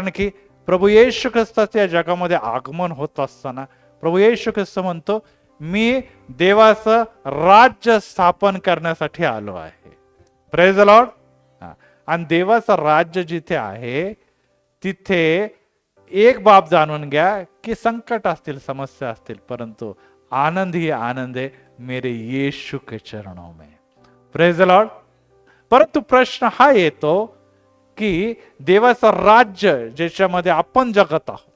कारण की प्रभू येशू ख्रिस्ताचे या जगामध्ये आगमन होत असताना प्रभू येशू ख्रिस्त म्हणतो, मी देवाचं राज्य स्थापन करण्यासाठी आलो आहे. Praise the Lord. आणि देवाचं राज्य जिथे आहे तिथे एक बाब जाणून घ्या की संकट असतील, समस्या असतील, परंतु आनंद ही आनंद है मेरे यीशु के चरणों में. Praise the Lord. परंतु प्रश्न हा येतो की देवाचं राज्य ज्याच्यामध्ये आपण जगत आहोत,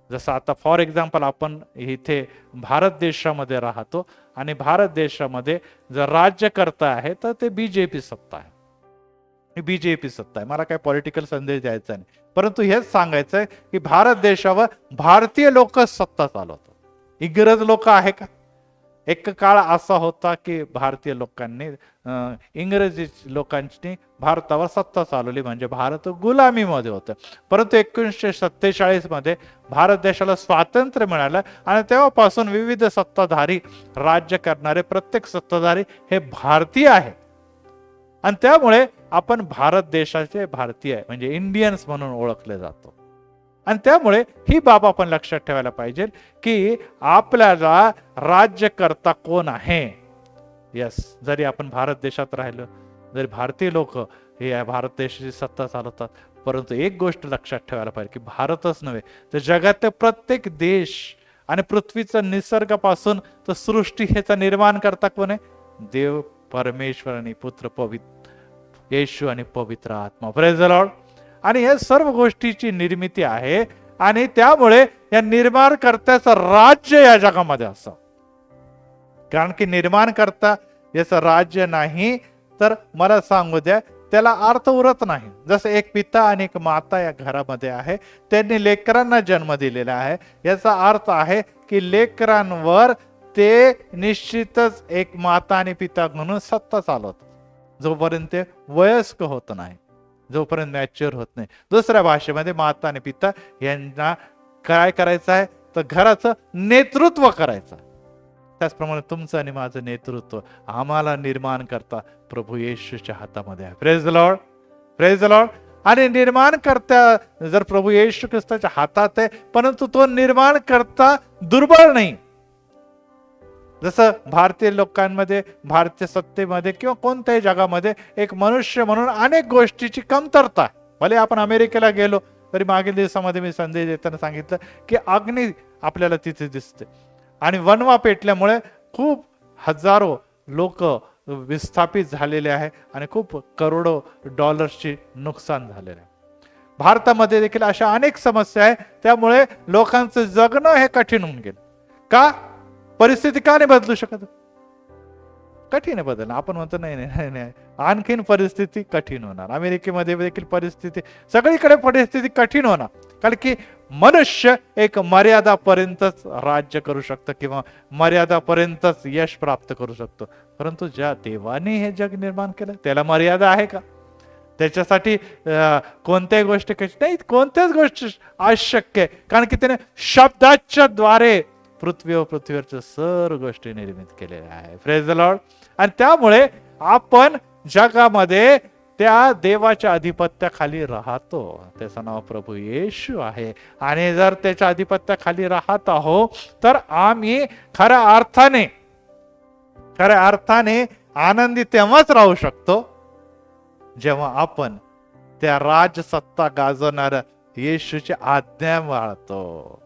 जसं आता फॉर एक्झाम्पल आपण इथे भारत देशामध्ये राहतो आणि भारत देशामध्ये जर राज्यकर्ता आहे तर ते बीजेपी सत्ता आहे. बीजेपी सत्ता आहे. मला काय पॉलिटिकल संदेश द्यायचा नाही, परंतु हेच सांगायचं आहे की भारत देशावर भारतीय लोक सत्ता चालवतात. इंग्रज लोक आहे का? एक काळ असा होता की भारतीय लोकांनी इंग्रजी लोकांनी भारतावर सत्ता चालवली, म्हणजे भारत गुलामीमध्ये होतं. परंतु 1947 मध्ये भारत देशाला स्वातंत्र्य मिळालं आणि तेव्हापासून विविध सत्ताधारी, राज्य करणारे प्रत्येक सत्ताधारी हे भारतीय आहेत. आणि त्यामुळे आपण भारत देशाचे भारतीय म्हणजे इंडियन्स म्हणून ओळखले जातो. आणि त्यामुळे ही बाब आपण लक्षात ठेवायला पाहिजे की आपल्याला राज्यकर्ता कोण आहे. यस, जरी आपण भारत देशात राहिलो, जरी भारतीय लोक हे भारत देशाची सत्ता चालवतात, परंतु एक गोष्ट लक्षात ठेवायला पाहिजे की भारतच नव्हे तर जगातले प्रत्येक देश आणि पृथ्वीचा निसर्गापासून तर सृष्टी ह्याचा निर्माण करता कोण आहे? देव, परमेश्वर आणि पुत्र पवित्र येशू आणि पवित्र आत्मा. Praise the Lord. आणि या सर्व गोष्टीची निर्मिती आहे आणि त्यामुळे या निर्माणकर्त्याचं राज्य या जगामध्ये असं, कारण की निर्माणकर्ता याचं राज्य नाही तर मला सांगू द्या त्याला अर्थ उरत नाही. जसं एक पिता आणि एक माता या घरामध्ये आहे, त्यांनी लेकरांना जन्म दिलेला आहे, याचा अर्थ आहे की लेकरांवर ते निश्चितच एक माता आणि पिता म्हणून सत्ता चालवतात जोपर्यंत ते वयस्क होत नाही, जोपर्यंत मॅच्युअर होत नाही. दुसऱ्या भाषेमध्ये माता आणि पिता यांना काय करायचं आहे तर घराचं नेतृत्व करायचं. त्याचप्रमाणे तुमचं आणि माझं नेतृत्व आम्हाला निर्माण करता प्रभू येशूच्या हातामध्ये आहे. Praise the lord. Praise the Lord. आणि निर्माण करता जर प्रभू येशू ख्रिस्ताच्या हातात आहे, परंतु तो निर्माण करता दुर्बळ नाही. जसं भारतीय लोकांमध्ये, भारतीय सत्तेमध्ये किंवा कोणत्याही जगामध्ये एक मनुष्य म्हणून अनेक गोष्टीची कमतरता आहे. भले आपण अमेरिकेला गेलो तरी मागील दिवसामध्ये मी संदेश देताना सांगितलं की अग्नी आपल्याला तिथे दिसते आणि वणवा पेटल्यामुळे खूप हजारो लोक विस्थापित झालेले आहे आणि खूप करोडो डॉलर्सची नुकसान झालेले आहे. भारतामध्ये देखील अशा अनेक समस्या आहे, त्यामुळे लोकांचं जगणं हे कठीण होऊन गेलं. का? परिस्थिती का नाही बदलू शकत? कठीण आहे बदलणं. आपण म्हणतो नाही नाही नाही, आणखीन परिस्थिती कठीण होणार. अमेरिकेमध्ये देखील परिस्थिती, सगळीकडे परिस्थिती कठीण होणार, कारण की मनुष्य एक मर्यादापर्यंतच राज्य करू शकतं किंवा मर्यादापर्यंतच यश प्राप्त करू शकतो. परंतु ज्या देवाने हे जग निर्माण केलं त्याला मर्यादा आहे का? त्याच्यासाठी कोणत्याही गोष्टी नाही, कोणत्याच गोष्टी अशक्य आहे, कारण की त्याने शब्दाच्या द्वारे पृथ्वी व पृथ्वीवरच्या सर्व गोष्टी निर्मित केलेल्या आहे. Praise the Lord. आणि त्यामुळे आपण जगामध्ये त्या देवाच्या अधिपत्याखाली राहतो. त्याचं नाव प्रभू येशू आहे. आणि जर त्याच्या अधिपत्याखाली राहत आहो तर आम्ही खऱ्या अर्थाने आनंदी तेव्हाच राहू शकतो जेव्हा आपण त्या राजसत्ता गाजवणाऱ्या येशूची आज्ञा पाळतो.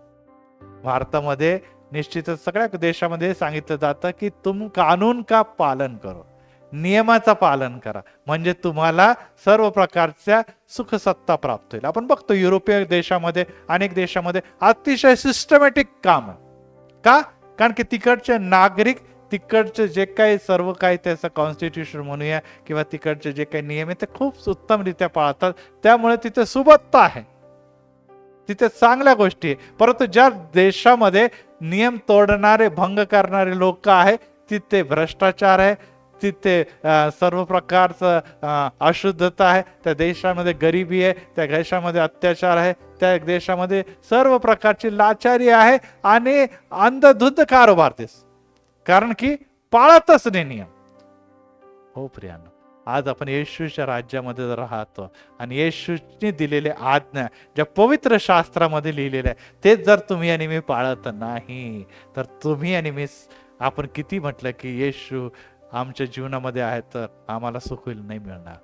भारतामध्ये निश्चितच सगळ्या देशामध्ये सांगितलं जातं की तुम कानून का पालन करो, नियमाचं पालन करा, म्हणजे तुम्हाला सर्व प्रकारच्या सुखसत्ता प्राप्त होईल. आपण बघतो युरोपीय देशामध्ये, अनेक देशामध्ये अतिशय सिस्टमॅटिक काम आहे. का? कारण की तिकडचे नागरिक, तिकडचे जे काही सर्व काही त्याचं कॉन्स्टिट्यूशन म्हणूया किंवा तिकडचे जे काही नियम आहे ते खूप उत्तमरित्या पाळतात. त्यामुळे तिथे सुबत्ता आहे, तिथे चांगल्या गोष्टी आहे. परंतु ज्या देशामध्ये नियम तोडणारे, भंग करणारे लोक आहे, तिथे भ्रष्टाचार आहे, तिथे सर्व प्रकारचं अशुद्धता आहे, त्या देशामध्ये गरिबी आहे, त्या देशामध्ये अत्याचार आहे, त्या देशामध्ये सर्व प्रकारची लाचारी आहे आणि अंधधुंद कारभार दिस, कारण की पाळतच नाही नियम. हो प्रियांनो, आज आपण येशूच्या राज्यामध्ये जर राहतो आणि येशूने दिलेले आज्ञा ज्या पवित्र शास्त्रामध्ये लिहिलेल्या आहे तेच जर तुम्ही आणि मी पाळत नाही तर तुम्ही आणि मी आपण किती म्हटलं की येशू आमच्या जीवनामध्ये आहे तर आम्हाला सुख नाही मिळणार.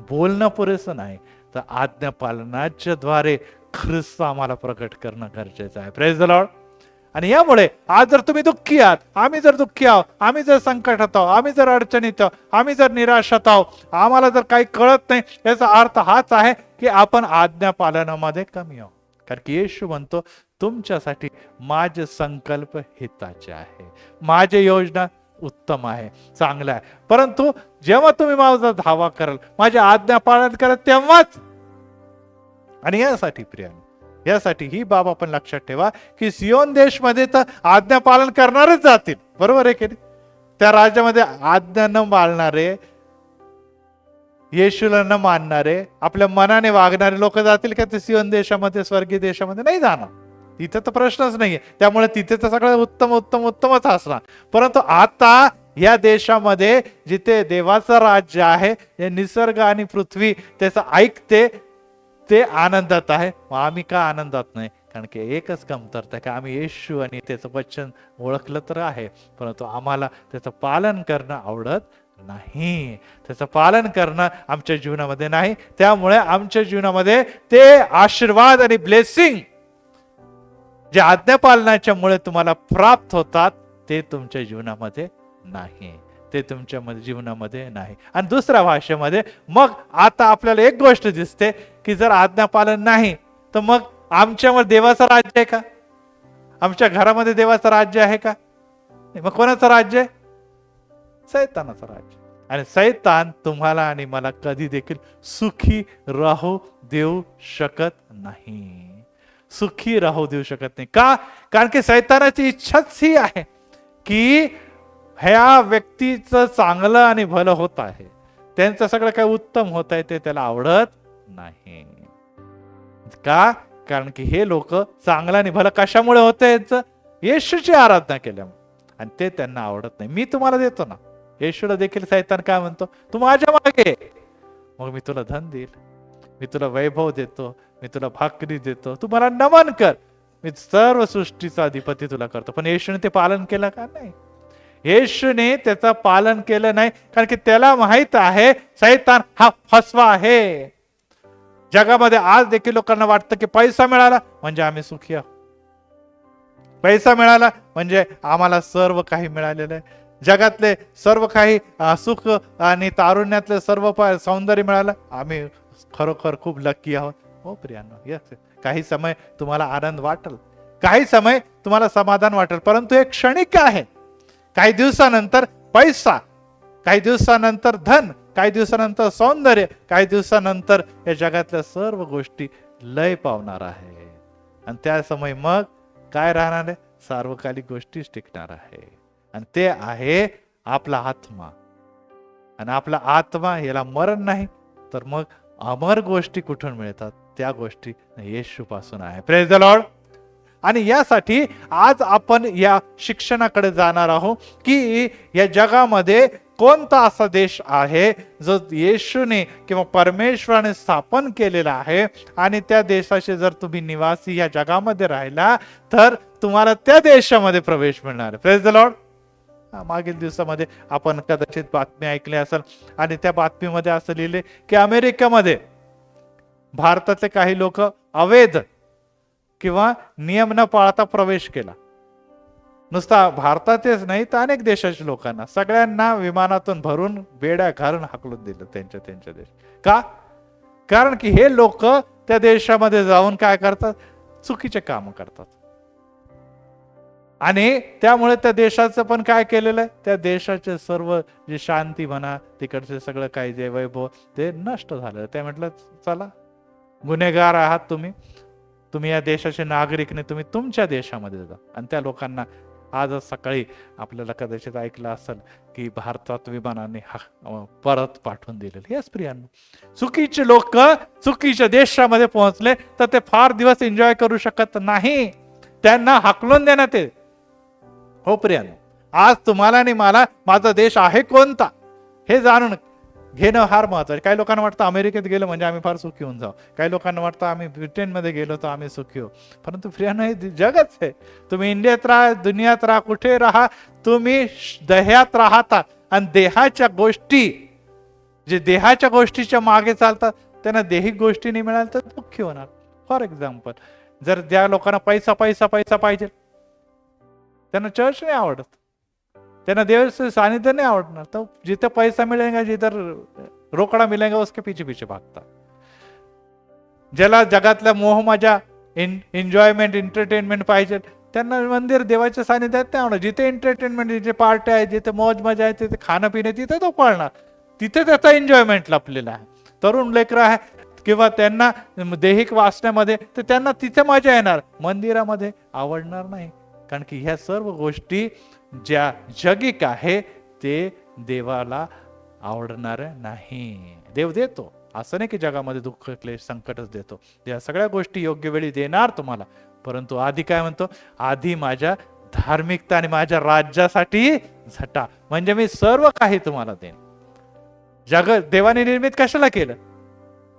बोलणं पुरेसं नाही तर आज्ञा पालनाच्या द्वारे ख्रिस्त आम्हाला प्रकट करणं गरजेचं आहे. Praise the Lord. आणि यामुळे आज जर तुम्ही दुःखी आहात, आम्ही जर दुःखी आहोत, आम्ही जर संकटात आहोत, आम्ही जर अडचणीत आहोत, आम्ही जर निराशात आहोत, आम्हाला जर काही कळत नाही, याचा अर्थ हाच आहे की आपण आज्ञा पालनामध्ये कमी आहोत. कारण की येशू म्हणतो तुमच्यासाठी माझे संकल्प हिताचे आहे, माझी योजना उत्तम आहे, चांगला आहे. परंतु जेव्हा तुम्ही माझा धावा कराल, माझ्या आज्ञा पालन कराल तेव्हाच. आणि यासाठी प्रियानो, यासाठी ही बाब आपण लक्षात ठेवा की सियोन देशमध्ये तर आज्ञा पालन करणारेच जातील, बरोबर आहे की नाही? त्या राज्यामध्ये आज्ञा न पाळणारे, येशूला न मानणारे, आपल्या मनाने वागणारे लोक जातील का ते सियोन देशामध्ये, स्वर्गीय देशामध्ये? नाही जाणार. तिथे तर प्रश्नच नाहीये. त्यामुळे तिथे तर सगळं उत्तम उत्तम उत्तमच असणार. परंतु आता या देशामध्ये जिथे देवाचं राज्य आहे, निसर्ग आणि पृथ्वी त्याचं ऐकते, ते आनंदात आहे. आम्ही का आनंदात नाही? कारण की एकच कमतरता आहे की आम्ही येशू आणि त्याचं वचन ओळखलं तर आहे, परंतु आम्हाला त्याचं पालन करणं आवडत नाही, त्याचं पालन करणं आमच्या जीवनामध्ये नाही. त्यामुळे आमच्या जीवनामध्ये ते आशीर्वाद आणि ब्लेसिंग जे आज्ञापालनाच्या मुळे तुम्हाला प्राप्त होतात ते तुमच्या जीवनामध्ये नाही, ते तुमच्या जीवनामध्ये नाही. आणि दुसऱ्या भाषेमध्ये मग आता आपल्याला एक गोष्ट दिसते की जर आज्ञापालन नाही तर मग आमच्यावर देवाचं राज्य आहे का? आमच्या घरामध्ये देवाचं राज्य आहे का? मग कोणाचं राज्य आहे? सैतानाचं राज्य. आणि सैतान तुम्हाला आणि मला कधी देखील सुखी राहू देऊ शकत नाही, सुखी राहू देऊ शकत नाही. का? कारण की सैतानाची इच्छाच ही आहे की ह्या व्यक्तीचं चांगलं आणि भलं होत आहे, त्यांचं सगळं काही उत्तम होत आहे, ते त्याला आवडत नाही. का? कारण की हे लोक चांगलं आणि भलं कशामुळे होतं? यांचं येशूची आराधना केल्यामुळे, आणि ते त्यांना आवडत नाही. मी तुम्हाला देतो ना, येशूला देखील सैतान काय म्हणतो? तू माझ्या मागे, मग मी तुला धन देईल, मी तुला वैभव देतो, मी तुला भाकरी देतो, तू मला नमन कर, मी सर्व सृष्टीचा अधिपती तुला करतो. पण येशूने ते पालन केलं का? नाही. येशूने त्याचं पालन केलं नाही, कारण की त्याला माहित आहे सैतान हा फसवा आहे. जगामध्ये आज देखील लोकांना वाटतं की पैसा मिळाला म्हणजे आम्ही सुखी आहोत, पैसा मिळाला म्हणजे आम्हाला सर्व काही मिळालेलं आहे, जगातले सर्व काही सुख आणि तारुण्यातले सर्व सौंदर्य मिळालं, आम्ही खरोखर खूप लकी आहोत. हो प्रियांनो, यस, काही समय तुम्हाला आनंद वाटेल, काही समय तुम्हाला समाधान वाटेल, परंतु एक क्षणिक आहे. काही दिवसानंतर पैसा, काही दिवसानंतर धन, काही दिवसानंतर सौंदर्य, काही दिवसानंतर या जगातल्या सर्व गोष्टी लय पावणार आहे. आणि त्या समय मग काय राहणार आहे? सार्वकालिक गोष्टीच टिकणार आहे, आणि ते आहे आपला आत्मा. आणि आपला आत्मा याला मरण नाही तर मग अमर गोष्टी कुठून मिळतात? त्या गोष्टी येशू पासून आहे. Praise the Lord. आणि यासाठी आज आपण या शिक्षणाकडे जाणार आहोत की या जगामध्ये कोणता असा देश आहे जो येशूने किंवा परमेश्वराने स्थापन केलेला आहे, आणि त्या देशाचे जर तुम्ही निवासी या जगामध्ये राहिला तर तुम्हाला त्या देशामध्ये प्रवेश मिळणार. Praise the Lord. मागील दिवसामध्ये आपण कदाचित बातमी ऐकली असेल, आणि त्या बातमीमध्ये असं लिहिले की अमेरिकेमध्ये भारताचे काही लोक अवैध किंवा नियम न पाळता प्रवेश केला. नुसता भारतातच नाही तर अनेक देशाच्या लोकांना, सगळ्यांना विमानातून भरून बेड्या घालून हाकलून दिलं त्यांच्या देश. का? कारण की हे लोक त्या देशामध्ये जाऊन काय करतात? चुकीचे काम करतात. आणि त्यामुळे त्या देशाचं पण काय केलेलं आहे? त्या देशाचे सर्व जे शांती म्हणा, तिकडचे सगळं काही जे वैभव ते नष्ट झालं. ते म्हटलं चला, गुन्हेगार आहात तुम्ही, तुम्ही या देशाचे नागरिक नाही, तुम्ही तुमच्या देशामध्ये जा. आणि त्या लोकांना आजच सकाळी आपल्याला कदाचित ऐकलं असेल की भारतात विमानाने परत पाठवून दिलेले. हेच प्रियांनो, चुकीचे लोक चुकीच्या देशामध्ये पोहोचले तर ते फार दिवस एन्जॉय करू शकत नाही, त्यांना हाकलून देण्यात येईल. हो प्रियांनो, आज तुम्हाला आणि मला माझा देश आहे कोणता हे जाणून घेणं फार महत्वाचं. काही लोकांना वाटतं अमेरिकेत गेलं म्हणजे आम्ही फार सुखी होऊन जाऊ, काही लोकांना वाटतं आम्ही ब्रिटनमध्ये गेलो तर आम्ही सुखी हो. परंतु प्रियानो, हे जगच आहे. तुम्ही इंडियात राहा, दुनियात राहा, कुठे राहा, तुम्ही देहात राहता. आणि देहाच्या गोष्टी, जे देहाच्या गोष्टीच्या मागे चालतात, त्यांना देहिक गोष्टी नाही मिळाल्या तर दुःखी होणार. फॉर एक्झाम्पल, जर ज्या लोकांना पैसा पैसा पैसा पाहिजे, त्यांना चर्च नाही आवडत, त्यांना देवाचं सानिध्य नाही आवडणार. तर जिथे पैसा मिळेगा, जिधर रोकडा मिळेगा, उसके पीछे पीछे भागतात. ज्याला जगातल्या मोह मजा, एन्जॉयमेंट, एंटरटेनमेंट पाहिजे, त्यांना मंदिर, देवाच्या सानिध्यात नाही आवडणार. जिथे एंटरटेनमेंट, जिथे पार्टी आहे, जिथे मौज मजा आहे, तिथे खाणं पिणे, तिथे तो पळणार, तिथे त्याचा एन्जॉयमेंट लपलेला आहे. तरुण लेकरं आहे किंवा त्यांना देहिक वाचण्यामध्ये, तर त्यांना तिथे मजा येणार, मंदिरामध्ये आवडणार नाही. कारण की ह्या सर्व गोष्टी ज्या जगिक आहे ते देवाला आवडणार नाही. देव देतो, असं नाही की जगामध्ये दुःख, क्लेश, संकटच देतो. या सगळ्या गोष्टी योग्य वेळी देणार तुम्हाला. परंतु आधी काय म्हणतो, आधी माझ्या धार्मिकता आणि माझ्या राज्यासाठी झटा, म्हणजे मी सर्व काही तुम्हाला देईन. जग देवाने निर्मित कशाला केलं?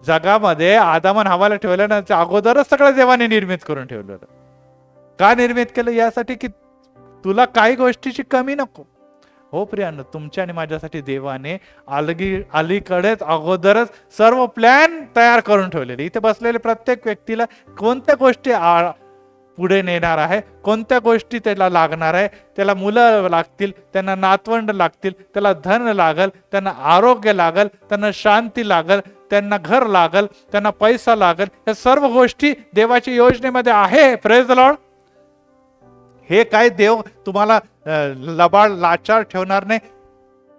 जगामध्ये आदाम आणि हव्वाला ठेवल्यानंतर अगोदरच सगळं देवाने निर्मित करून ठेवलेलं. का निर्मित केलं? यासाठी की तुला काही गोष्टीची कमी नको. हो प्रियानं, तुमच्या आणि माझ्यासाठी देवाने अलीकडेच अगोदरच सर्व प्लॅन तयार करून ठेवलेले. इथे बसलेले प्रत्येक व्यक्तीला कोणत्या गोष्टी पुढे नेणार आहे, कोणत्या गोष्टी त्याला लागणार आहे. त्याला मुलं लागतील, त्यांना नातवंड लागतील, त्याला धन लागल, त्यांना आरोग्य लागल, त्यांना शांती लागल, त्यांना घर लागल, त्यांना पैसा लागल. या सर्व गोष्टी देवाच्या योजनेमध्ये आहे. Praise the Lord. हे काय देव तुम्हाला लबाड लाचार ठेवणार नाही.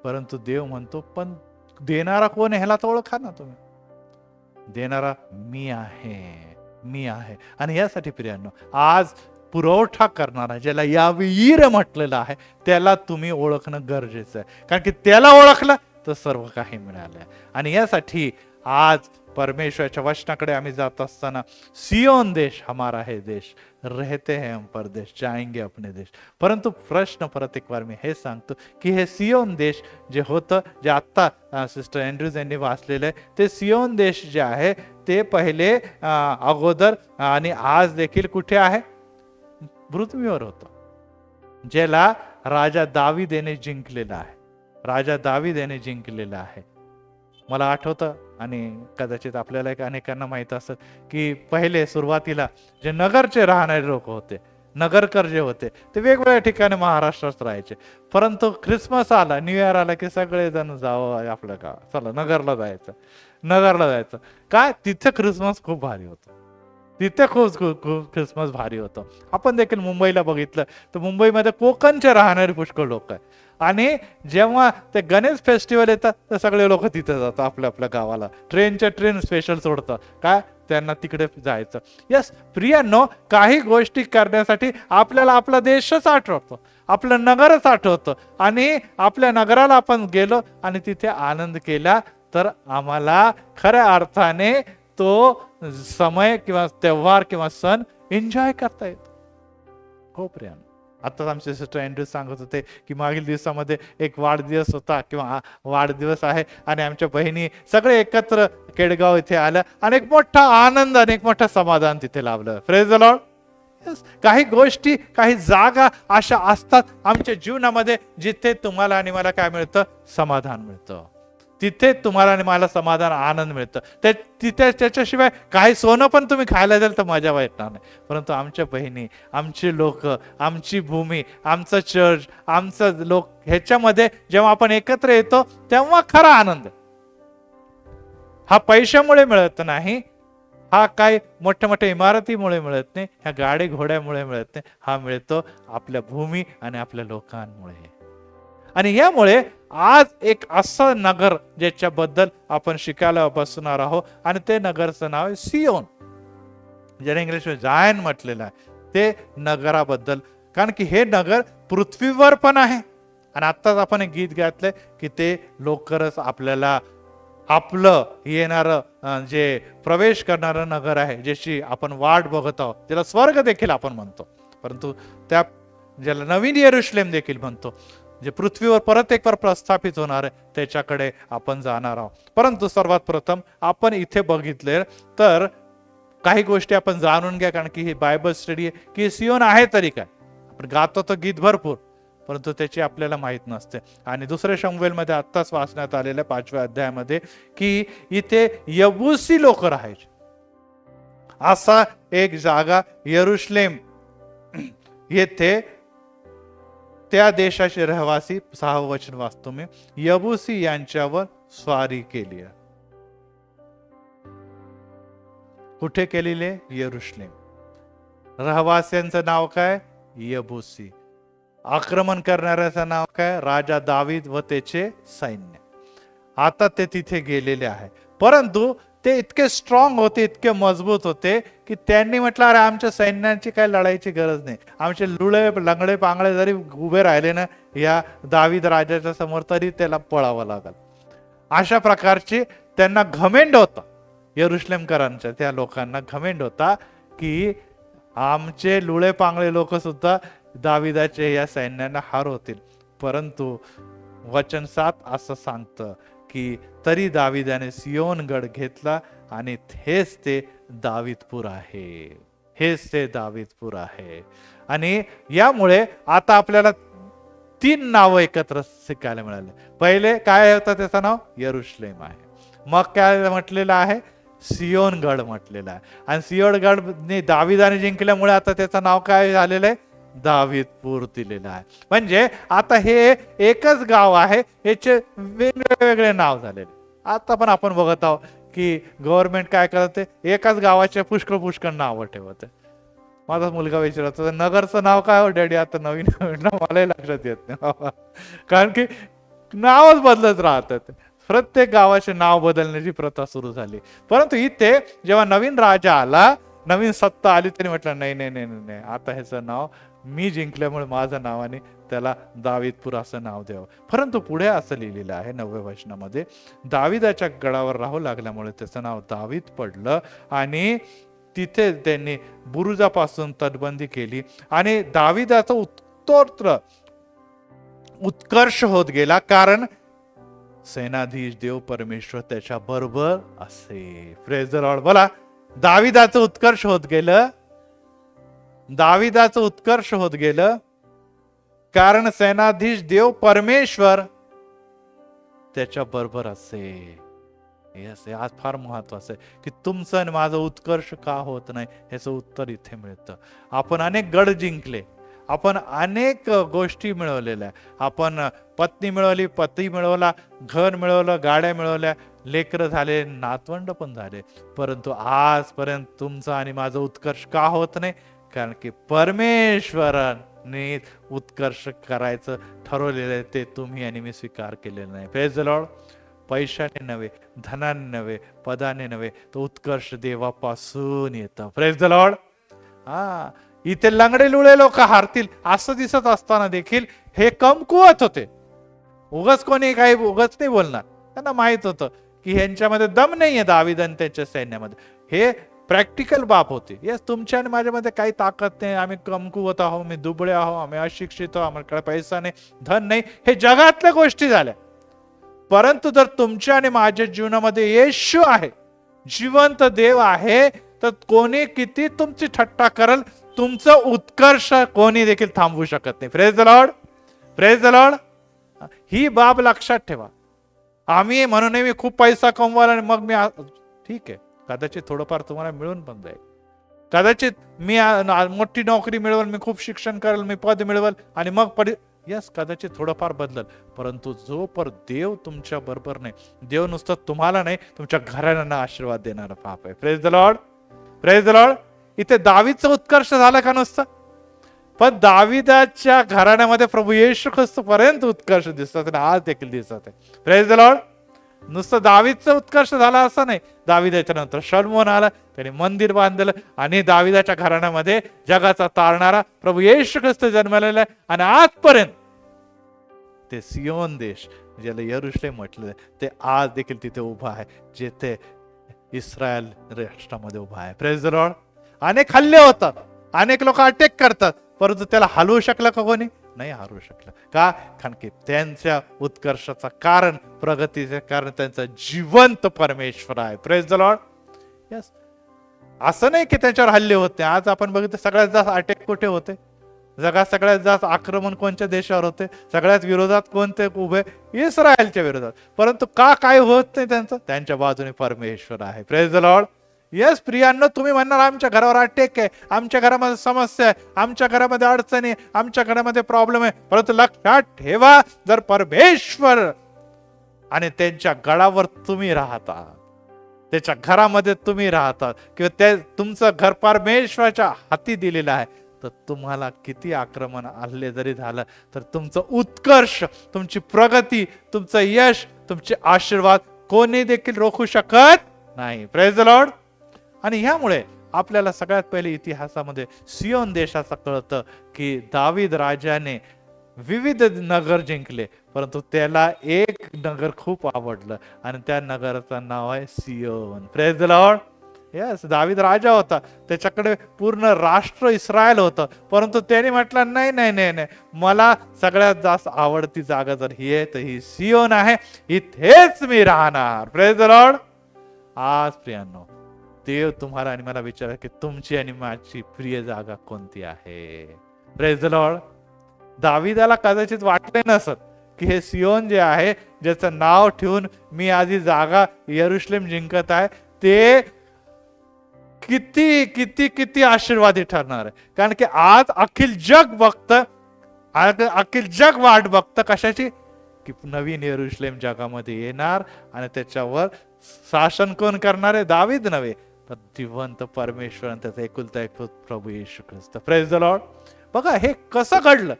परंतु देव म्हणतो, पण देणारा कोण आहे ह्याला तर ओळखा ना तुम्ही. देणारा मी आहे, मी आहे. आणि यासाठी प्रियांनो, आज पुरवठा करणारा, ज्याला यावीर म्हटलेलं आहे, त्याला तुम्ही ओळखणं गरजेचं आहे. कारण की त्याला ओळखलं तर सर्व काही मिळालं. आणि यासाठी आज परमेश्वराच्या वचनाकडे आम्ही जात असताना, सियोन देश हमारा है देश, रहते हैं हम परदेश, जाएंगे अपने देश. परंतु प्रश्न परत एक बार मी हे सांगतो की हे सियोन देश जे होतं, जे आत्ता सिस्टर अँड्रूज यांनी वाचलेलं आहे, ते सियोन देश जे आहे ते पहिले अगोदर आणि आज देखील कुठे आहे? पृथ्वीवर होतं, ज्याला राजा दावीद याने जिंकलेला आहे. राजा दावीद याने जिंकलेला आहे. मला आठवतं, आणि कदाचित आपल्याला अनेकांना माहित असत की पहिले सुरुवातीला जे नगरचे राहणारे लोक होते, नगरकर जे होते, ते वेगवेगळ्या ठिकाणी महाराष्ट्रात राहायचे. परंतु ख्रिसमस आला, न्यू इयर आला की सगळेजण जावं आपलं गाव, चला नगरला जायचं, नगरला जायचं. काय तिथे ख्रिसमस खूप भारी होतं, तिथे खूप खूप ख्रिसमस भारी होतं. आपण देखील मुंबईला बघितलं तर मुंबईमध्ये कोकणचे राहणारे पुष्कळ लोक आहे. आणि जेव्हा ते गणेश फेस्टिवल येतात तर सगळे लोक तिथे जातात, आपल्या आपल्या गावाला ट्रेनच्या ट्रेन स्पेशल सोडतात. काय त्यांना तिकडे जायचं. यस प्रियांनो, काही गोष्टी करण्यासाठी आपल्याला आपला देशच आठवतो, आपलं नगरच आठवतं. आणि आपल्या नगराला आपण गेलो आणि तिथे आनंद केला तर आम्हाला खऱ्या अर्थाने तो समय किंवा त्योहार किंवा सण एन्जॉय करता येतो. हो प्रियांनो, आताच आमचे सिस्टर अँड्रूज सांगत होते की मागील दिवसामध्ये एक वाढदिवस होता किंवा वाढदिवस आहे आणि आमच्या बहिणी सगळे एकत्र केडगाव इथे आल्या आणि एक मोठा आनंद आणि एक मोठं समाधान तिथे लाभलं. Praise the Lord. काही गोष्टी, काही जागा अशा असतात आमच्या जीवनामध्ये जिथे तुम्हाला आणि मला काय मिळतं? समाधान मिळतं. तिथे तुम्हाला आणि मला समाधान, आनंद मिळतं. तिथे त्याच्याशिवाय काही सोनं पण तुम्ही खायला जाल तर मजा वाटणार नाही. परंतु आमच्या बहिणी, आमची लोक, आमची भूमी, आमचं चर्च, आमचं लोक, ह्याच्यामध्ये जेव्हा आपण एकत्र येतो तेव्हा खरा आनंद हा पैशामुळे मिळत नाही, हा काही मोठ्या मोठ्या इमारतीमुळे मिळत नाही, ह्या गाडी घोड्यामुळे मिळत नाही. हा मिळतो आपल्या भूमी आणि आपल्या लोकांमुळे. आणि यामुळे आज एक असं नगर ज्याच्याबद्दल आपण शिकायला बसणार आहोत आणि ते नगरचं नाव आहे सियोन, ज्याला इंग्लिशमध्ये जायन म्हटलेलं आहे. ते नगराबद्दल, कारण की हे नगर पृथ्वीवर पण आहे. आणि आत्ताच आपण एक गीत गायतलंय की ते लवकरच आपल्याला आपलं येणारं जे प्रवेश करणारं नगर आहे, ज्याची आपण वाट बघत आहोत, त्याला स्वर्ग देखील आपण म्हणतो. परंतु त्या ज्याला नवीन येरुशलेम देखील म्हणतो, जे पृथ्वीवर परत एक प्रस्थापित होणार आहे त्याच्याकडे आपण जाणार आहोत. परंतु सर्वात प्रथम आपण इथे बघितले तर काही गोष्टी आपण जाणून घ्या, कारण की ही बायबल स्टडी आहे की सियोन आहे तरी काय. आपण गातो तर गीत भरपूर, परंतु त्याची आपल्याला माहित नसते. आणि दुसऱ्या शमूएल मध्ये आत्ताच वाचण्यात आलेल्या 5व्या अध्यायामध्ये की इथे यबुसी लोक राहायचे. असा एक जागा यरुशलेम येथे त्या देशाचे रहिवासी, 6वं वचन वाचतो मी, यबुसी यांच्यावर स्वारी केली आहे. कुठे केलेले? यरुशलेम. रहिवास्यांचं नाव काय? यबुसी. आक्रमण करणाऱ्याचं नाव काय? राजा दावीद व त्याचे सैन्य. आता ते तिथे गेलेले आहे, परंतु ते इतके स्ट्रॉंग होते, इतके मजबूत होते की त्यांनी म्हटलं अरे आमच्या सैन्याची काय लढायची गरज नाही, आमचे लुळे लंगडे पांगडे जरी उभे राहिले ना या दावीद राजाच्या समोर तरी त्याला पळावं लागल. अशा प्रकारचे त्यांना घमेंड होता. यरुशलेमकरांच्या त्या लोकांना घमेंड होता की आमचे लुळे पांगळे लोक सुद्धा दाविदाचे या सैन्यांना हरवतील. परंतु वचन 7 असं सांगतं की तरी दाविदाने सियोनगड घेतला आणि हेच ते दावीदपूर आहे. हेच ते दावीदपूर आहे. आणि यामुळे आता आपल्याला 3 नावं एकत्र शिकायला मिळाले. पहिले काय होतं? त्याचं नाव यरुशलेम आहे. मग काय म्हटलेलं आहे? सियोनगड म्हटलेला आहे. आणि सियोनगड दाविदाने जिंकल्यामुळे आता त्याचं नाव काय झालेलं आहे? दावीदपूर दिलेलं आहे. म्हणजे आता हे एकच गाव आहे, याचे वेगवेगळे नाव झालेले. आता पण आपण बघत आहोत की गव्हर्नमेंट काय करते, एकाच गावाचे पुष्कळ नावं ठेवते. माझा मुलगा विचारतो नगरचं नाव काय हो डॅडी? आता नवीन मलाही लक्षात येत नाही कारण की नावच बदलत राहतात. प्रत्येक गावाचे नाव बदलण्याची प्रथा सुरू झाली. परंतु इथे जेव्हा नवीन राजा आला, नवीन सत्ता आली, त्यांनी म्हटलं नाही नाही नाही नाही, आता ह्याचं नाव मी जिंकल्यामुळे माझं नावाने त्याला दावीदपूर असं नाव द्यावं. परंतु पुढे असं लिहिलेलं आहे 9व्या वचनामध्ये, दाविदाच्या गडावर राहू लागल्यामुळे त्याचं नाव दावीद पडलं. आणि तिथे त्यांनी बुरुजापासून तटबंदी केली आणि दाविदाचा उत्तरोत्तर उत्कर्ष होत गेला, कारण सेनाधीश देव परमेश्वर त्याच्या बरोबर असे. Praise the Lord. बोला. दाविदाचं उत्कर्ष होत गेलं. दाविदाचं उत्कर्ष होत गेलं कारण सेनाधीश देव परमेश्वर त्याच्या बरोबर असे. यस, आज फार महत्वाचं आहे की तुमचं आणि माझं उत्कर्ष का होत नाही याचं उत्तर इथे मिळतं. आपण अनेक गड जिंकले, आपण अनेक गोष्टी मिळवलेल्या, आपण पत्नी मिळवली, पती मिळवला, घर मिळवलं, गाड्या मिळवल्या, लेकरं झाले, नातवंड पण झाले, परंतु आजपर्यंत तुमचं आणि माझं उत्कर्ष का होत नाही? कारण की परमेश्वराने उत्कर्ष करायचं ठरवलेलं आहे, ते तुम्ही आणि मी स्वीकार केलेलं नाही. Praise the Lord. पैशाने नव्हे, धनाने नव्हे, पदाने नव्हे, तो उत्कर्ष देवापासून येतं. Praise the Lord. इथे लंगडे लुळे लोक हारतील असं दिसत असताना देखील हे कमकुवत होते. उगाच कोणी काही उगाच नाही बोलणार. त्यांना माहित होतं की ह्यांच्यामध्ये दम नाहीये दावीद आणि त्यांच्या सैन्यामध्ये. हे प्रॅक्टिकल बाब होते. येस, तुमच्या आणि माझ्यामध्ये काही ताकद नाही, आम्ही कमकुवत आहोत, मी दुबळे आहोत, आम्ही अशिक्षित आहोत, आम्हाला पैसा नाही, धन नाही, हे जगातल्या गोष्टी झाल्या. परंतु जर तुमच्या आणि माझ्या जीवनामध्ये येशू आहे, जिवंत देव आहे, तर कोणी किती तुमची थट्टा करल, तुमचं उत्कर्ष कोणी देखील थांबवू शकत नाही. Praise the lord. Praise the lord. ही बाब लक्षात ठेवा. आम्ही म्हणून मी खूप पैसा कमवाला आणि मग मी ठीक आहे, कदाचित थोडंफार तुम्हाला मिळून पण जाईल, कदाचित मी मोठी नोकरी मिळवल, मी खूप शिक्षण करेल, मी पद मिळवल आणि मग यस, कदाचित थोडंफार बदलल. परंतु जोपर्यंत देव तुमच्या बरोबर नाही, देव नुसतं तुम्हाला नाही तुमच्या घराण्यांना आशीर्वाद देणारा बाप आहे. Praise the lord. Praise the Lord. इथे दावीदचं उत्कर्ष झालं का नुसतं? पण दाविदाच्या घराण्यामध्ये प्रभू येशू ख्रिस्त पर्यंत उत्कर्ष दिसतात आणि आज देखील दिसत आहे. Praise the Lord. नुसतं दावीदचं उत्कर्ष झाला असं नाही. दाविदाच्या नंतर शलोमोन आला, त्याने मंदिर बांधलं आणि दाविदाच्या घराण्यामध्ये जगाचा तारणारा प्रभू येशू ख्रिस्त जन्मलेला आहे. आणि आजपर्यंत ते सियोन देश, ज्याला यरुशलेम म्हटलं, ते आज देखील तिथे उभा आहे, जिथे इस्रायल राष्ट्रामध्ये उभा आहे. Praise the Lord. अनेक हल्ले होतात, अनेक लोक अटॅक करतात, परंतु त्याला हलवू शकलं का कोणी? नाही हारू शकलं. का? कारण की त्यांच्या उत्कर्षाचं कारण, प्रगतीचे कारण त्यांचा जिवंत परमेश्वर आहे. Praise the lord. यस. असं नाही की त्यांच्यावर हल्ले होते. आज आपण बघितलं सगळ्यात जास्त अटॅक कुठे होते? जगात सगळ्यात जास्त आक्रमण कोणत्या देशावर होते? सगळ्यात विरोधात कोणते उभे? इस्रायलच्या विरोधात. परंतु का काय होत नाही त्यांचं? त्यांच्या बाजूने परमेश्वर आहे. Praise the Lord. येस प्रियांनो, तुम्ही म्हणणार आमच्या घरावर अटॅक आहे, आमच्या घरामध्ये समस्या आहे, आमच्या घरामध्ये अडचणी, आमच्या घरामध्ये प्रॉब्लेम आहे. परंतु लक्षात ठेवा, जर परमेश्वर आणि त्यांच्या गळावर तुम्ही राहता, त्याच्या घरामध्ये तुम्ही राहतात, किंवा ते तुमचं घर परमेश्वराच्या हाती दिलेलं आहे, तर तुम्हाला किती आक्रमण आले जरी झालं तर तुमचं उत्कर्ष, तुमची प्रगती, तुमचं यश, तुमचे आशीर्वाद कोणी देखील रोखू शकत नाही. Praise the Lord. आणि ह्यामुळे आपल्याला सगळ्यात पहिले इतिहासामध्ये सियोन देशाचं कळतं की दावीद राजाने विविध नगर जिंकले, परंतु त्याला एक नगर खूप आवडलं आणि त्या नगराचं नाव आहे Zion. Praise the lord. Yes, दावीद राजा होता, त्याच्याकडे पूर्ण राष्ट्र इस्रायल होतं, परंतु त्याने म्हटलं नाही नाही नाही नाही, मला सगळ्यात जास्त आवडती जागा जर ही आहे तर ही सियोन आहे, इथेच मी राहणार. Praise the Lord. आज प्रियांनो, देव तुम्हाला आणि मला विचारा की तुमची आणि माझी प्रिय जागा कोणती आहे? Praise the Lord. दाविदाला कदाचित वाटले नसत की हे सियोन जे आहे, ज्याचं नाव ठेवून मी आधी जागा यरुशलेम जिंकत आहे, ते किती किती किती आशीर्वादी ठरणार आहे. कारण की आज अखिल जग बघतं, अखिल जग वाट बघतं कशाची? की नवीन यरुशलेम जगामध्ये येणार आणि त्याच्यावर शासन कोण करणार आहे? दावीद नव्हे, तर जिवंत परमेश्वर आणि त्याचा एकुलता एक प्रभू येशू ख्रिस्त. Praise the lord. बघा हे कसं घडलं.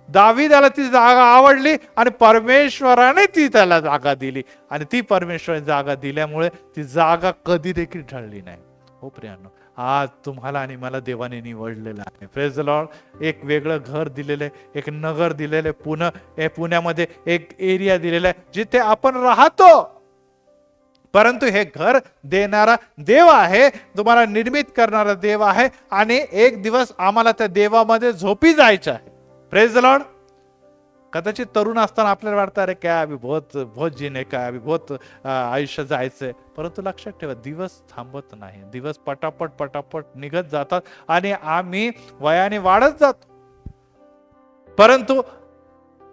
दावीदाला ती जागा आवडली आणि परमेश्वराने ती त्याला जागा दिली, आणि ती परमेश्वराने जागा दिल्यामुळे ती जागा कधी देखील ढळली नाही. हो प्रियांनो, आज तुम्हाला आणि मला देवाने निवडलेलं आहे. Praise the Lord. एक वेगळं घर दिलेलं आहे, एक नगर दिलेलं आहे, पुण्यामध्ये एक एरिया दिलेला आहे जिथे आपण राहतो. परंतु हे घर देणारा देव आहे, तुम्हाला निर्मित करणारा देव आहे, आणि एक दिवस आम्हाला त्या देवामध्ये झोपी जायचं आहे. Praise the Lord. कदाचित तरुण असताना आपल्याला वाटतं अरे काय अभी बहुत जीने का, अभी बहुत आयुष्य जायचंय, परंतु लक्षात ठेवा दिवस थांबत नाही. दिवस पटापट पटापट निघत जातात आणि आम्ही वयाने वाढत जातो. परंतु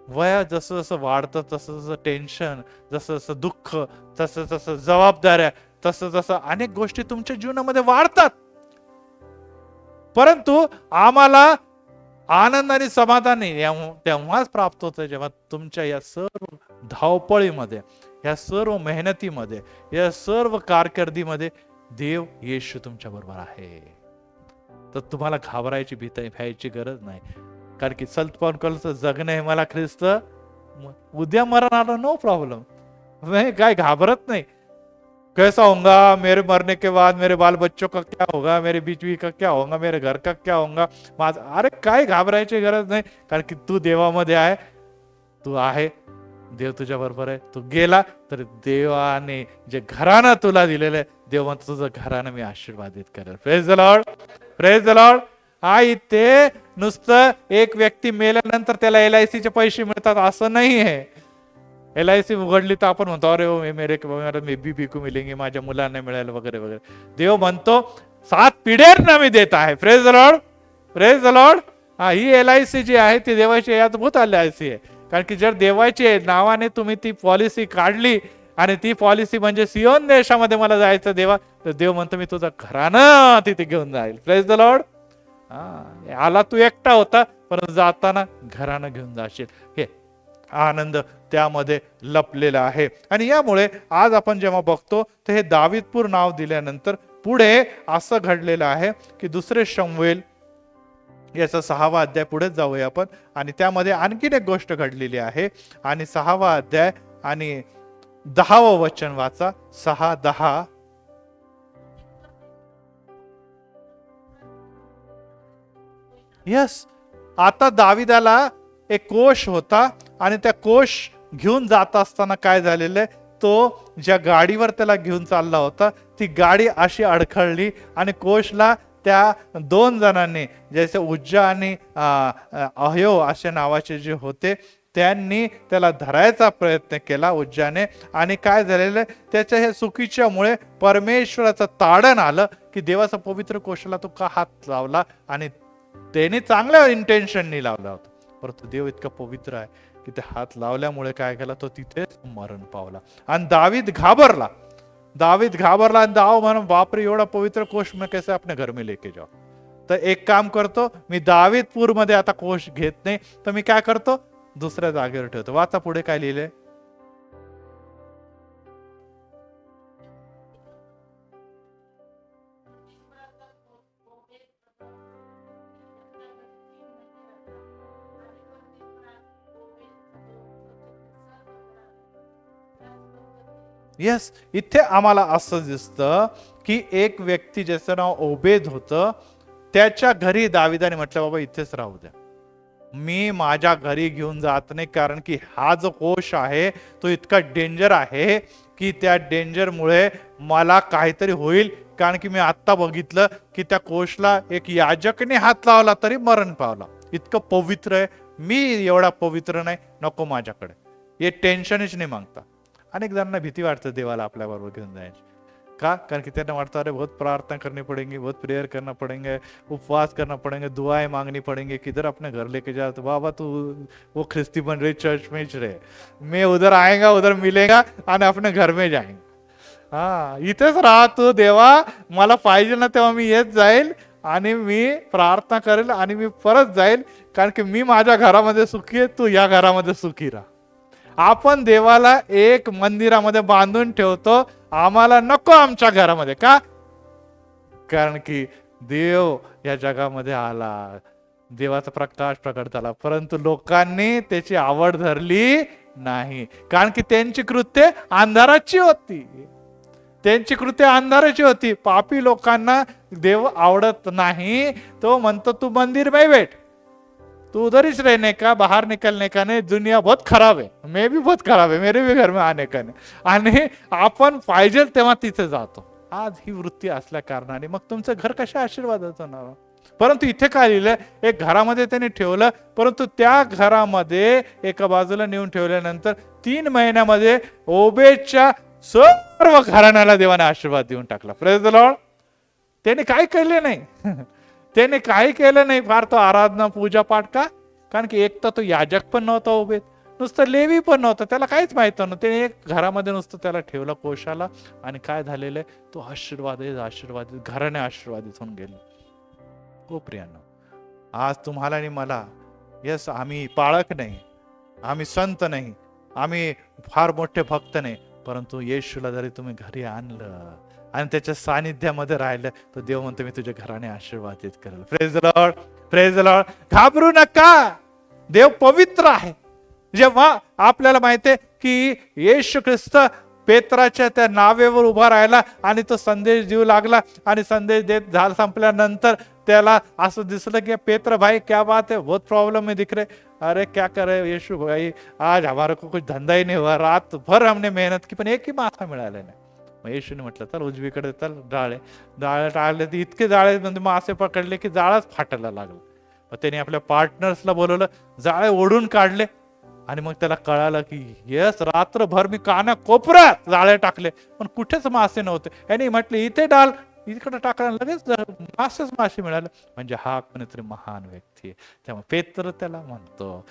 वया जसं जसं वाढतं तसं जसं टेन्शन, जसं जसं दुःख, तसं तसं जबाबदाऱ्या, तसं तसं अनेक गोष्टी तुमच्या जीवनामध्ये वाढतात. परंतु आम्हाला आनंद आणि समाधान तेव्हाच प्राप्त होतं जेव्हा तुमच्या या सर्व धावपळीमध्ये, या सर्व मेहनतीमध्ये, या सर्व कारकिर्दीमध्ये देव येशू तुमच्या बरोबर आहे. तर तुम्हाला घाबरायची भ्यायची गरज नाही. कारण की सल्तपण जगणं हे मला ख्रिस्त, उद्या मरण आलं नो प्रॉब्लेम, मैं काय घाबरत नाही. कैसा होगा मेरे मरने के बाद, मेरे बाल बच्चों का क्या होगा, मेरे बीवी का क्या होगा, मेरे घर का क्या होगा, अरे काय घाबरायची गरज नाही. कारण की तू देवामध्ये आहे, तू आहे, देव तुझ्या बरोबर आहे. तू गेला तर देवाने जे घराणं तुला दिलेलं आहे, देव म्हणतो तुझं घराणं मी आशीर्वादित करेल. Praise the lord. Praise the Lord. हा, इथे नुसतं एक व्यक्ती मेल्यानंतर त्याला LIC चे पैसे मिळतात असं नाही आहे. LIC उघडली तर आपण म्हणतो अरे मेरे बीबी को मिलेंगे, माझ्या मुलांना मिळेल वगैरे वगैरे. देव म्हणतो 7 पिढ्यांना मी देत आहे. Praise the lord. Praise the Lord. हा, ही LIC जी आहे ती देवाची यादभूत LIC आहे. कारण की जर देवाची नावाने तुम्ही ती पॉलिसी काढली आणि ती पॉलिसी म्हणजे सियोन देशामध्ये मला जायचं देवा, तर देव म्हणतो मी तुझं घराणं तिथे घेऊन जाईल. Praise the Lord. आला तू एकटा होता, परंतु जाताना घराणं घेऊन जाशील. हे आनंद त्यामध्ये लपलेला आहे. आणि यामुळे आज आपण जेव्हा बघतो तर हे दावीदपूर नाव दिल्यानंतर पुढे असं घडलेलं आहे की 2 शमूएल याचा 6वा अध्याय पुढे जाऊया आपण, आणि त्यामध्ये आणखीन एक गोष्ट घडलेली आहे. आणि 6वा अध्याय आणि 10वं वचन वाचा. 6:10. यस, आता दाविदाला एक कोश होता आणि त्या कोश घेऊन जात असताना काय झालेलं आहे, तो ज्या गाडीवर त्याला घेऊन चालला होता ती गाडी अशी अडखळली आणि कोशला त्या 2 जणांनी, जसे उज्जा आणि अह्यो असे नावाचे जे होते, त्यांनी त्याला धरायचा प्रयत्न केला उज्जाने. आणि काय झालेलं, त्याच्या हे चुकीच्यामुळे परमेश्वराचं ताडण आलं की देवाचा पवित्र कोशाला तो का हात लावला. आणि त्याने चांगल्या इंटेन्शननी लावला होता, परंतु देव इतका पवित्र आहे की ते हात लावल्यामुळे काय केला, तो तिथेच मरण पावला. आणि दावीद घाबरला आणि दाव म्हणून, बापरे एवढा पवित्र कोश मैं कैसे अपने घर में लेके जाओ. तर एक काम करतो मी, दावीदपूर मध्ये आता कोश घेत नाही, तर मी काय करतो, दुसऱ्या जागेवर ठेवतो. वाचा पुढे काय लिहिले. येस, इथे आम्हाला असं दिसतं की एक व्यक्ती ज्याचं नाव ओबेद होतं, त्याच्या घरी दाविदाने म्हटलं बाबा इथेच राहू द्या, मी माझ्या घरी घेऊन जात नाही, कारण की हा जो कोश आहे तो इतका डेंजर आहे की त्या डेंजरमुळे मला काहीतरी होईल. कारण की मी आत्ता बघितलं की त्या कोशला एक याजकने हात लावला तरी मरण पावला. इतकं पवित्र आहे, मी एवढा पवित्र नाही, नको माझ्याकडे. हे टेन्शनच नाही मागता. अनेक जणांना भीती वाटतं देवाला आपल्या बरोबर घेऊन जायची. का? कारण की त्यांना वाटतं अरे बहुत प्रार्थना करनी पड़ेगी, बहुत प्रेयर करना पड़ेंगे, उपवास करना पड़ेंगे, दुआएं मांगनी पड़ेंगी, किधर अपने घर लेके जा. तो बाबा तू वो ख्रिस्ती बन रही, चर्च में ही रहे, मैं उधर आएगा, उधर मिलेगा आणि अपने घर में जाएंगे. हा, इथेच राहा तू देवा, मला पाहिजे ना तेव्हा मी येत जाईल आणि मी प्रार्थना करेल आणि मी परत जाईल, कारण की मी माझ्या घरामध्ये सुखी आहे, तू या घरामध्ये सुखी राहा. आपण देवाला एक मंदिरामध्ये बांधून ठेवतो, आम्हाला नको आमच्या घरामध्ये. का? कारण की देव या जगामध्ये आला, देवाचा प्रकाश प्रकट झाला, परंतु लोकांनी त्याची आवड धरली नाही, कारण की त्यांची कृत्य अंधाराची होती. त्यांची कृत्य अंधाराची होती. पापी लोकांना देव आवडत नाही. तो म्हणतो तू मंदिर में बैठ, तू उधर ही रहने का, बाहर निकलने का नहीं, दुनिया बहुत खराब है, मैं भी बहुत खराब है, मेरे भी घर में आने का नहीं. आणि आपण पाहिजे तेव्हा तिथे जातो. आज ही वृत्ती असल्या कारणाने मग तुमचं घर कशा आशीर्वादाचं होणार. परंतु इथे काय लिहिलंय, एक घरामध्ये त्यांनी ठेवलं, परंतु त्या घरामध्ये एका बाजूला नेऊन ठेवल्यानंतर 3 महिन्यामध्ये ओबेदच्या सर्व घराण्याला देवाने आशीर्वाद देऊन टाकला. Praise the Lord. त्याने काय केले नाही त्याने काही केलं नाही फार, तो आराधना पूजा पाठ. का? कारण की एक तर तो याजक पण नव्हता ओबेद, नुसतं लेवी पण नव्हतं, त्याला काहीच माहित नव्हतं. त्याने एक घरामध्ये नुसतं त्याला ठेवलं कोशाला, आणि काय झालेलं आहे, तो आशीर्वादित घराने आशीर्वादित होऊन गेले. हो प्रियांनो, आज तुम्हाला आणि मला, यस, आम्ही पाळक नाही, आम्ही संत नाही, आम्ही फार मोठे भक्त नाही, परंतु येशूला जरी तुम्ही घरी आणलं आणि त्याच्या सानिध्यामध्ये राहिलं, तर देव म्हणतो मी तुझ्या घराने आशीर्वादित करेल. Praise the lord, praise the Lord. घाबरू नका, देव पवित्र आहे. जेव्हा आपल्याला माहितीये की येशू ख्रिस्त पेत्राच्या त्या नावेवर उभा राहिला आणि तो संदेश देऊ लागला, आणि संदेश देत झाला संपल्यानंतर त्याला असं दिसलं की पेत्र भाई क्या बात है, बहुत प्रॉब्लम में दिख रहे. अरे क्या करे यीशु भाई, आज हमारे को कुछ धंधा ही नहीं हुआ, रात भर हमने मेहनत की पण एकही मासा मिळाला नाही. मग येशूने म्हटलं चल उजवीकडे चल, जाळे टाळले, तर इतके जाळे म्हणजे मासे पकडले की जाळाच फाटायला लागला. मग त्याने आपल्या पार्टनर्सला बोलवलं, जाळे ओढून काढले, आणि मग त्याला कळालं की यस, रात्रभर मी काना कोपऱ्यात जाळे टाकले पण कुठेच मासे नव्हते. यांनी म्हटले इथे डाल, इकडे टाकला, लगेच मासे मिळाले. म्हणजे हा कोणीतरी महान व्यक्ती आहे. त्यामुळे पेत्र त्याला म्हणतो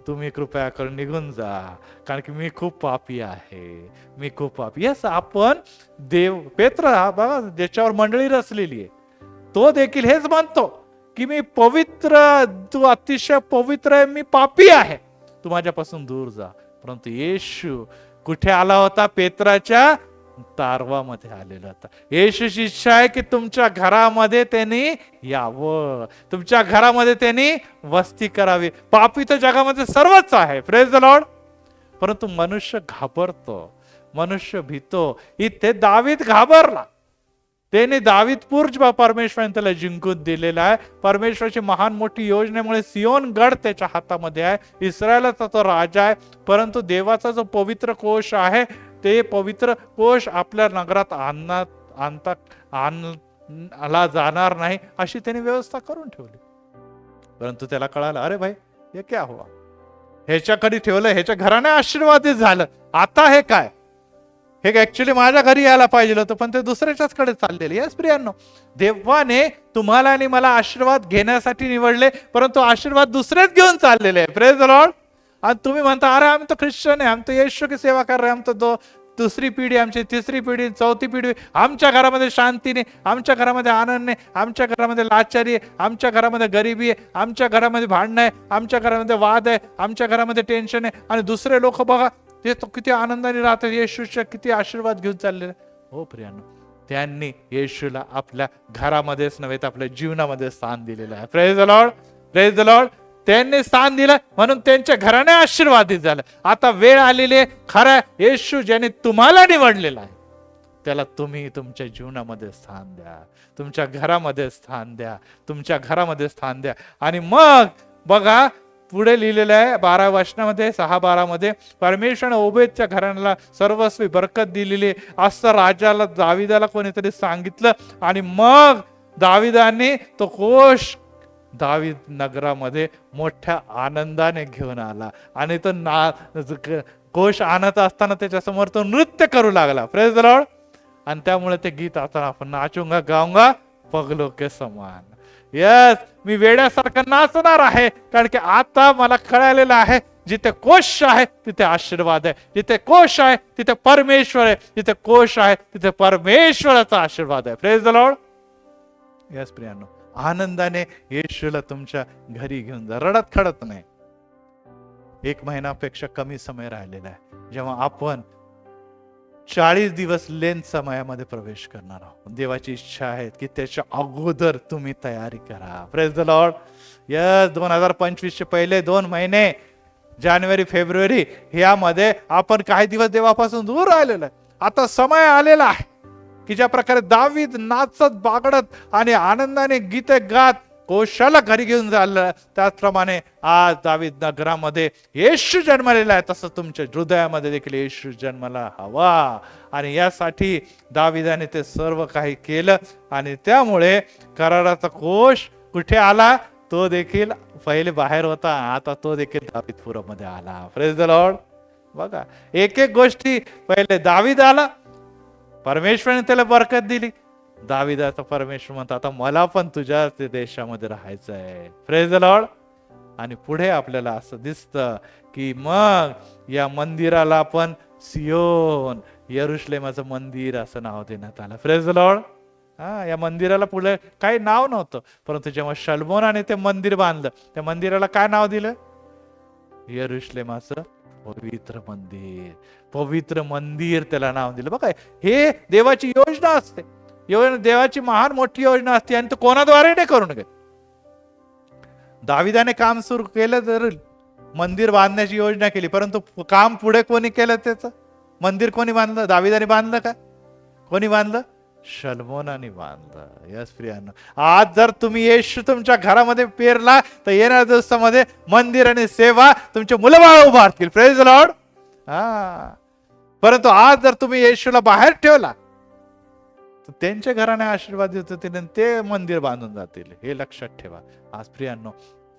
तुम्ही कृपया करून निघून जा, कारण की मी खूप पापी आहे, मी खूप पापी. यस, आपण देव, पेत्र बघा ज्याच्यावर मंडळी रचलेली आहे, तो देखील हेच म्हणतो की मी पवित्र, तू अतिशय पवित्र आहे, मी पापी आहे, तू माझ्यापासून दूर जा. परंतु येशू कुठे आला होता? पेत्राच्या तारवामध्ये आलेला होता. येशूची इच्छा आहे की तुमच्या घरामध्ये त्यांनी यावं, तुमच्या घरामध्ये त्यांनी वस्ती करावी. पापी तर जगामध्ये सर्वच आहे, प्रेज द लॉर्ड. परंतु मनुष्य घाबरतो, मनुष्य भीतो. इथे दावीद घाबरला. त्याने दावीदपूर परमेश्वराने त्याला जिंकून दिलेला आहे. परमेश्वराची महान मोठी योजनेमुळे सियोन गड त्याच्या हातामध्ये आहे, इस्रायलाचा तो राजा आहे. परंतु देवाचा जो पवित्र कोश आहे, ते पवित्र कोश आपल्या नगरात ला जाणार नाही अशी त्यांनी व्यवस्था करून ठेवली. परंतु त्याला कळालं, अरे भाई हे क्या हुआ, ह्याच्याकडे ठेवलं, ह्याच्या घराने आशीर्वादित झालं, आता हे काय, हे ऍक्च्युली माझ्या घरी यायला पाहिजे होतं पण ते दुसऱ्याच्याच कडे चाललेले. यस प्रियांनो, देवाने तुम्हाला आणि मला आशीर्वाद घेण्यासाठी निवडले, परंतु आशीर्वाद दुसरेच घेऊन चाललेले. Praise the Lord. आणि तुम्ही म्हणता, अरे आम्ही तो ख्रिश्चन आहे, आम्ही तो येशू की सेवा कर रहे, आम तो दुसरी पिढी, आमची तिसरी पिढी, चौथी पिढी, आमच्या घरामध्ये शांती नाही, आमच्या घरामध्ये आनंद नाही, आमच्या घरामध्ये लाचारी आहे, आमच्या घरामध्ये गरिबी आहे, आमच्या घरामध्ये भांडणं आहे, आमच्या घरामध्ये वाद आहे, आमच्या घरामध्ये टेन्शन आहे. आणि दुसरे लोक बघा ते तो किती आनंदाने राहतात, येशूच्या किती आशीर्वाद घेऊन चाललेले. हो प्रियांनो, त्यांनी येशूला आपल्या घरामध्येच नव्हे तर आपल्या जीवनामध्ये स्थान दिलेलं आहे. Praise the lord, praise the Lord. त्यांनी स्थान दिलं म्हणून त्यांच्या घराने आशीर्वादित झालं. आता वेळ आलेली आहे, खरं येशू ज्याने तुम्हाला निवडलेला आहे त्याला तुम्ही तुमच्या जीवनामध्ये स्थान द्या, तुमच्या घरामध्ये स्थान द्या, तुमच्या घरामध्ये स्थान द्या. आणि मग बघा पुढे लिहिलेलं आहे 12 वचनामध्ये, 6:12 मध्ये, परमेश्वराने ओबेदच्या घराण्याला सर्वस्वी बरकत दिलेली असं राजाला दाविदाला कोणीतरी सांगितलं. आणि मग दाविदाने तो कोश दावीद नगरामध्ये मोठ्या आनंदाने घेऊन आला. आणि तो कोश आणत असताना त्याच्या समोर तो नृत्य करू लागला. Praise the Lord. आणि त्यामुळे ते गीत आता आपण नाचूंगा गाऊंगा पगलो के समान. यस, मी वेड्यासारखं नाचणार आहे, कारण की आता मला कळालेलं आहे जिथे कोश आहे तिथे आशीर्वाद आहे, जिथे कोश आहे तिथे परमेश्वर आहे, जिथे कोश आहे तिथे परमेश्वराचा आशीर्वाद आहे. Praise the lord. यस प्रियांनो, आनंदाने येशूला तुमच्या घरी घेऊन जा, रडत खडत नाही. 1 महिन्यापेक्षा कमी समय राहिलेला आहे जेव्हा आपण 40 दिवस लेन समयामध्ये प्रवेश करणार आहोत. देवाची इच्छा आहे की त्याच्या अगोदर तुम्ही तयारी करा. Praise the lord. यस, 2025 चे पहिले 2 महिने जानेवारी फेब्रुवारी यामध्ये आपण काही दिवस देवापासून दूर राहिलेलो आहे. आता समय आलेला आहे की ज्या प्रकारे दावीद नाचत बागडत आणि आनंदाने गीते गात कोशाला घरी घेऊन झालं, त्याचप्रमाणे आज दावीद नगरामध्ये येशू जन्मलेला आहे, तसं तुमच्या हृदयामध्ये देखील येशू जन्माला हवा. आणि यासाठी दावीदाने ते सर्व काही केलं. आणि त्यामुळे कराराचा कोश कुठे आला, तो देखील पहिले बाहेर होता, आता तो देखील दावीदपुरामध्ये आला. Praise the lord. बघा, एक एक गोष्टी, पहिले दावीद आला, परमेश्वराने त्याला बरकत दिली. दाविदाचा परमेश्वर म्हणतो, आता मला पण तुझ्या देशामध्ये राहायचं आहे. Praise the Lord. आणि पुढे आपल्याला असं दिसतं की मग या मंदिराला पण सियोन, यरुशलेमाचं मंदिर असं नाव देण्यात आलं. Praise the Lord. या मंदिराला पुढे काही नाव नव्हतं, परंतु जेव्हा शलोमोनाने ते मंदिर बांधलं, त्या मंदिराला काय नाव दिलं? यरुशलेमाचं पवित्र मंदिर. पवित्र मंदिर त्याला नाव दिलं. बघा, हे देवाची योजना असते, देवाची महान मोठी योजना असते. आणि तो कोणाद्वारे नाही करून घेत. दाविदाने काम सुरू केलं, जर मंदिर बांधण्याची योजना केली, परंतु काम पुढे कोणी केलं? त्याचं मंदिर कोणी बांधलं? दाविदाने बांधलं का? कोणी बांधलं? शलोमोनाने बांधलं. यस प्रियांनो, आज जर तुम्ही येशू तुमच्या घरामध्ये पेरला तर येणाऱ्या दिवसामध्ये मंदिर आणि सेवा तुमचे मुलं बाळ उभारतील. Praise the Lord. परंतु आज जर तुम्ही येशूला बाहेर ठेवला तर त्यांच्या घराने आशीर्वाद देतील आणि ते मंदिर बांधून जातील. हे लक्षात ठेवा. आज प्रियांनो,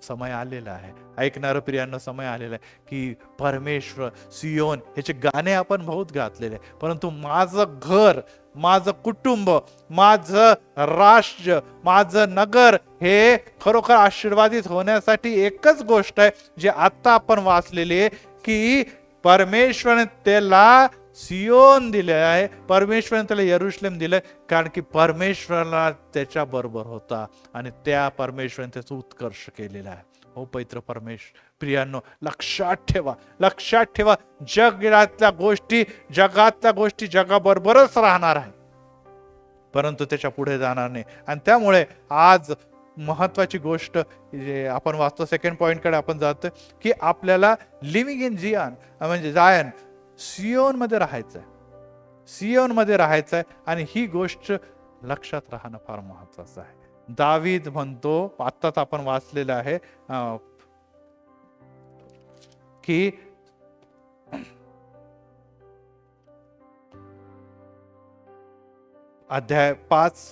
समय आलेला आहे, ऐकणारं प्रियांनो, समय आलेला आहे की परमेश्वर सियोन ह्याचे गाणे आपण बहुत गातलेले, परंतु माझं घर, माझं कुटुंब, माझं राष्ट्र, माझं नगर हे खरोखर आशीर्वादित होण्यासाठी एकच गोष्ट आहे जी आता आपण वाचलेली आहे की परमेश्वराने त्याला सियोन दिले आहे, परमेश्वराने त्याला यरुशलेम दिलं, कारण की परमेश्वराला त्याच्या बरोबर होता आणि त्या परमेश्वराने त्याचा उत्कर्ष केलेला आहे. हो पवित्र परमेश्वर प्रियांनो, लक्षात ठेवा, लक्षात ठेवा, जगातल्या गोष्टी जगाबरोबरच राहणार आहे, परंतु त्याच्या पुढे जाणार नाही. आणि त्यामुळे आज महत्वाची गोष्ट आपण वाचतो, सेकंड पॉइंट कडे आपण जातो की आपल्याला लिव्हिंग इन जियान म्हणजे जायन, सियोन मध्ये राहायचंय, सियोन मध्ये राहायचंय. आणि ही गोष्ट लक्षात राहणं फार महत्वाचं आहे. दावीद म्हणतो, आत्ताच आपण वाचलेलं आहे की अध्याय 5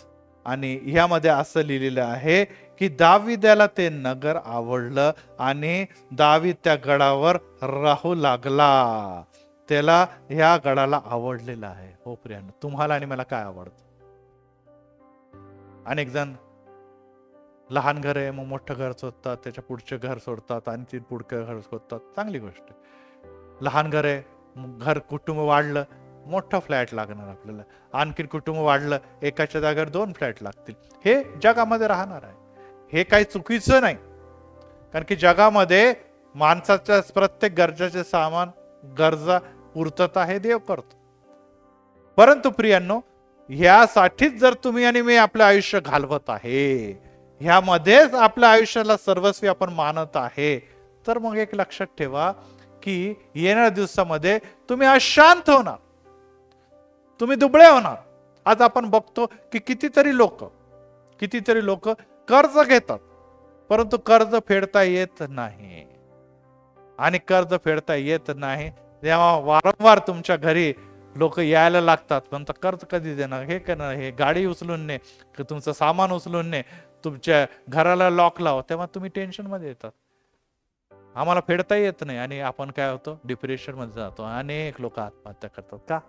आणि ह्यामध्ये असं लिहिलेलं आहे की दाविदाला ते नगर आवडलं आणि दावीद त्या गडावर राहू लागला. त्याला ह्या गडाला आवडलेलं आहे. हो प्रियानो, तुम्हाला आणि मला काय आवडतं? अनेक जण लहान घर आहे मग मोठं घर शोधतात, त्याच्या पुढचे घर सोडतात, आणखी पुढचं घर शोधतात. चांगली गोष्ट आहे. लहान घर आहे, घर कुटुंब वाढलं, मोठं फ्लॅट लागणार आपल्याला. आणखी कुटुंब वाढलं, एकाच्या जागेवर 2 फ्लॅट लागतील. हे जगामध्ये राहणार आहे. हे काही चुकीचं नाही, कारण की जगामध्ये माणसाच्या प्रत्येक गरजेचे सामान, गरजा पूर्तता हे देव करतो. परंतु प्रियांनो, ह्यासाठीच जर तुम्ही आणि मी आपलं आयुष्य घालवत आहे, ह्यामध्येच आपल्या आयुष्याला सर्वस्वी आपण मानत आहे, तर मग एक लक्षात ठेवा की येणाऱ्या दिवसामध्ये तुम्ही अशांत होणार, तुम्ही दुबळे होणार. आज आपण बघतो की कितीतरी लोक कर्ज घेतात, परंतु कर्ज फेडता येत नाही. आणि कर्ज फेडता येत नाही तेव्हा वारंवार तुमच्या घरी लोक यायला लागतात, म्हणतात कर्ज कधी देणार, हे करणार, हे गाडी उचलून ने, तुमचं सामान उचलून ने, तुमच्या घराला लॉक लाव. तेव्हा तुम्ही टेन्शन मध्ये येतात, आम्हाला फेडता येत नाही, आणि आपण काय होतो, डिप्रेशन मध्ये जातो. अनेक लोक आत्महत्या करतात.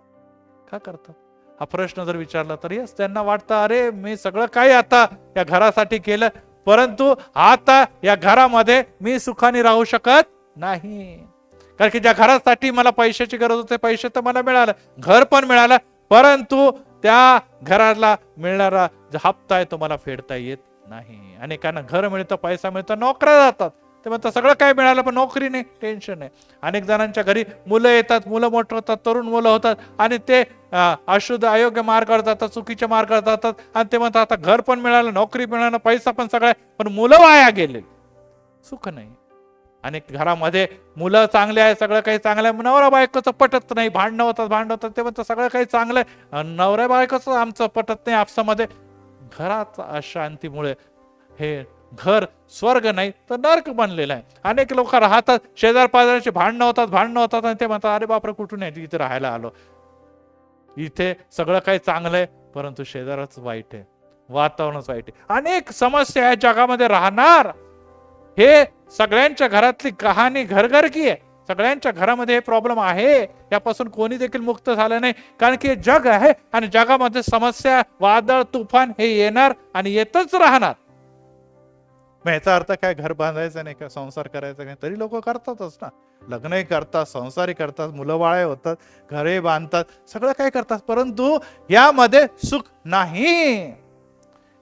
का करतात? हा प्रश्न जर विचारला तर यस, त्यांना वाटतं अरे मी सगळं काही आता या घरासाठी केलं, परंतु आता या घरामध्ये मी सुखाने राहू शकत नाही. कारण की ज्या घरासाठी मला पैशाची गरज होती, पैसे तर मला मिळालं, घर पण मिळालं, परंतु त्या घराला मिळणारा जो हप्ता आहे तो मला फेडता येत नाही. अनेकांना घर मिळतं, पैसा मिळतं, नोकऱ्या जातात, ते म्हणतात सगळं काय मिळालं पण नोकरी नाही, टेन्शन आहे. अनेक जणांच्या घरी मुलं येतात, मुलं मोठं होतात, तरुण मुलं होतात, आणि ते अशुद्ध अयोग्य मार्गावर जातात, चुकीच्या मार्गावर जातात, आणि ते म्हणतात आता घर पण मिळालं, नोकरी मिळालं, पैसा पण सगळं, पण मुलं वाया गेले, सुख नाही. अनेक घरामध्ये मुलं चांगले आहे, सगळं काही चांगलं आहे, नवरा बायकोचं पटत नाही, भांडणं होतात, ते म्हणतात सगळं काही चांगलं आहे, नवऱ्या बायकोचं आमचं पटत नाही आपसामध्ये. घरात अशांतीमुळे हे घर स्वर्ग नाही तर नरक बनलेलं आहे. अनेक लोक राहतात, शेजार पाजाराची भांडणं होतात, आणि ते म्हणतात अरे बापरे कुठून आहे, इथे राहायला आलो, इथे सगळं काही चांगलं आहे, परंतु शेजारच वाईट आहे, वातावरणच वाईट आहे. अनेक समस्या या जगामध्ये राहणार. हे सगळ्यांच्या घरातली कहाणी घरघरकी आहे, सगळ्यांच्या घरामध्ये हे प्रॉब्लेम आहे, यापासून कोणी देखील मुक्त झालं नाही, कारण की जग आहे आणि जगामध्ये समस्या, वादळ, तुफान हे येणार आणि येतच राहणार. मग याचा अर्थ काय, घर बांधायचं नाही का, संसार करायचा नाही, तरी लोक करतातच ना, लग्नही करतात, संसारही करतात, मुलं बाळे होतात, घरे बांधतात, सगळं काय करतात, परंतु यामध्ये सुख नाही,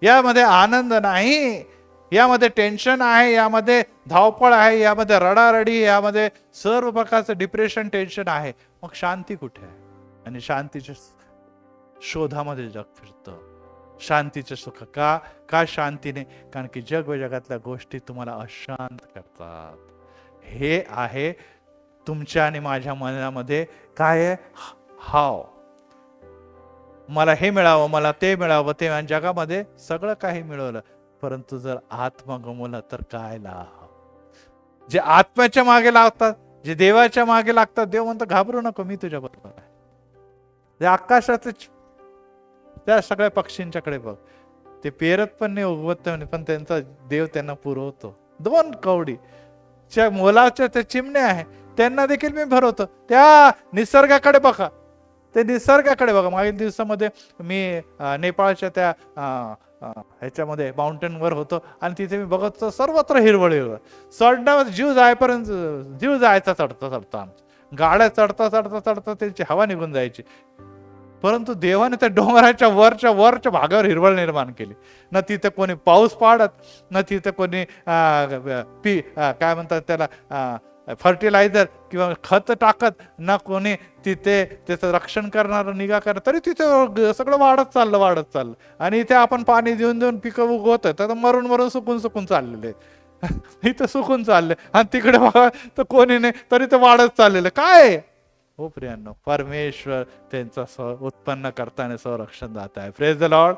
यामध्ये आनंद नाही, यामध्ये टेन्शन आहे, यामध्ये धावपळ आहे, यामध्ये रडारडी, यामध्ये सर्व प्रकारचं डिप्रेशन, टेन्शन आहे. मग शांती कुठे आहे? आणि शांतीच्या शोधामध्ये जग फिरतं. शांतीचे सुख का शांतीने? कारण की जग व जगातल्या गोष्टी तुम्हाला अशांत करतात. हे आहे तुमच्या आणि माझ्या मनामध्ये काय आहे, हाव मला हे मिळावं, मला ते मिळावं, ते जगामध्ये सगळं काही मिळवलं, परंतु जर आत्मा गमवला तर काय लाभ? जे आत्म्याच्या मागे लागतात, जे देवाच्या मागे लागतात, देव म्हणतो घाबरू नको, मी तुझ्या बरोबर आहे. जे आकाशाचे त्या सगळ्या पक्षींच्याकडे बघ, ते पेरत पण नाही, उगवत नाही, पण त्यांचा देव त्यांना पुरवतो. 2 कवडीच्या मोलाच्या त्या चिमण्या आहे, त्यांना देखील मी भरवतो. त्या निसर्गाकडे बघा, ते निसर्गाकडे बघा. मागील दिवसामध्ये मी नेपाळच्या त्या ह्याच्यामध्ये माउंटेन वर होतो, आणि तिथे मी बघत होतो सर्वत्र हिरवळ हिरवळ, चढण्यावर जीव जायपर्यंत जीव जायचा, चढता गाड्या चढता त्याची हवा निघून जायची. परंतु देवाने त्या डोंगराच्या वरच्या भागावर हिरवळ निर्माण केली. न तिथे कोणी पाऊस पाडत, न तिथे कोणी काय म्हणतात त्याला फर्टिलायझर किंवा खत टाकत, ना कोणी तिथे त्याचं रक्षण करणार, निगा करणार, तरी तिथे सगळं वाढत चाललं. आणि इथे आपण पाणी देऊन पिकं उगवत, तर मरून सुकून चाललेले इथं सुकून चालले, आणि तिकडे बघा तर कोणी नाही, तरी ते वाढत चाललेलं. काय हो प्रियांनो, परमेश्वर त्यांचा उत्पन्न करताना संरक्षण दाता आहे. Praise the Lord.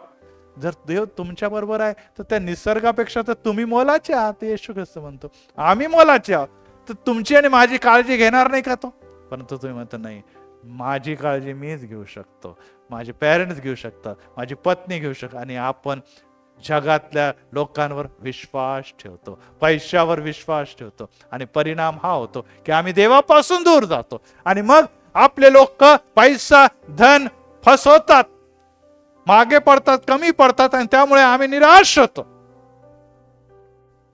जर देव तुमच्या बरोबर आहे तर त्या निसर्गापेक्षा तर तुम्ही मोलाचे आहात. येशू ख्रिस्त म्हणतो आम्ही मोलाचे आहोत, तर तुमची आणि माझी काळजी घेणार नाही का तो? परंतु तुम्ही म्हणता नाही, माझी काळजी मीच घेऊ शकतो, माझे पेरेंट्स घेऊ शकतात, माझी पत्नी घेऊ शकतात, आणि आपण जगातल्या लोकांवर विश्वास ठेवतो, पैशावर विश्वास ठेवतो, आणि परिणाम हा होतो की आम्ही देवापासून दूर जातो, आणि मग आपले लोक पैसा धन फसवतात, मागे पडतात, कमी पडतात, आणि त्यामुळे आम्ही निराश होतो.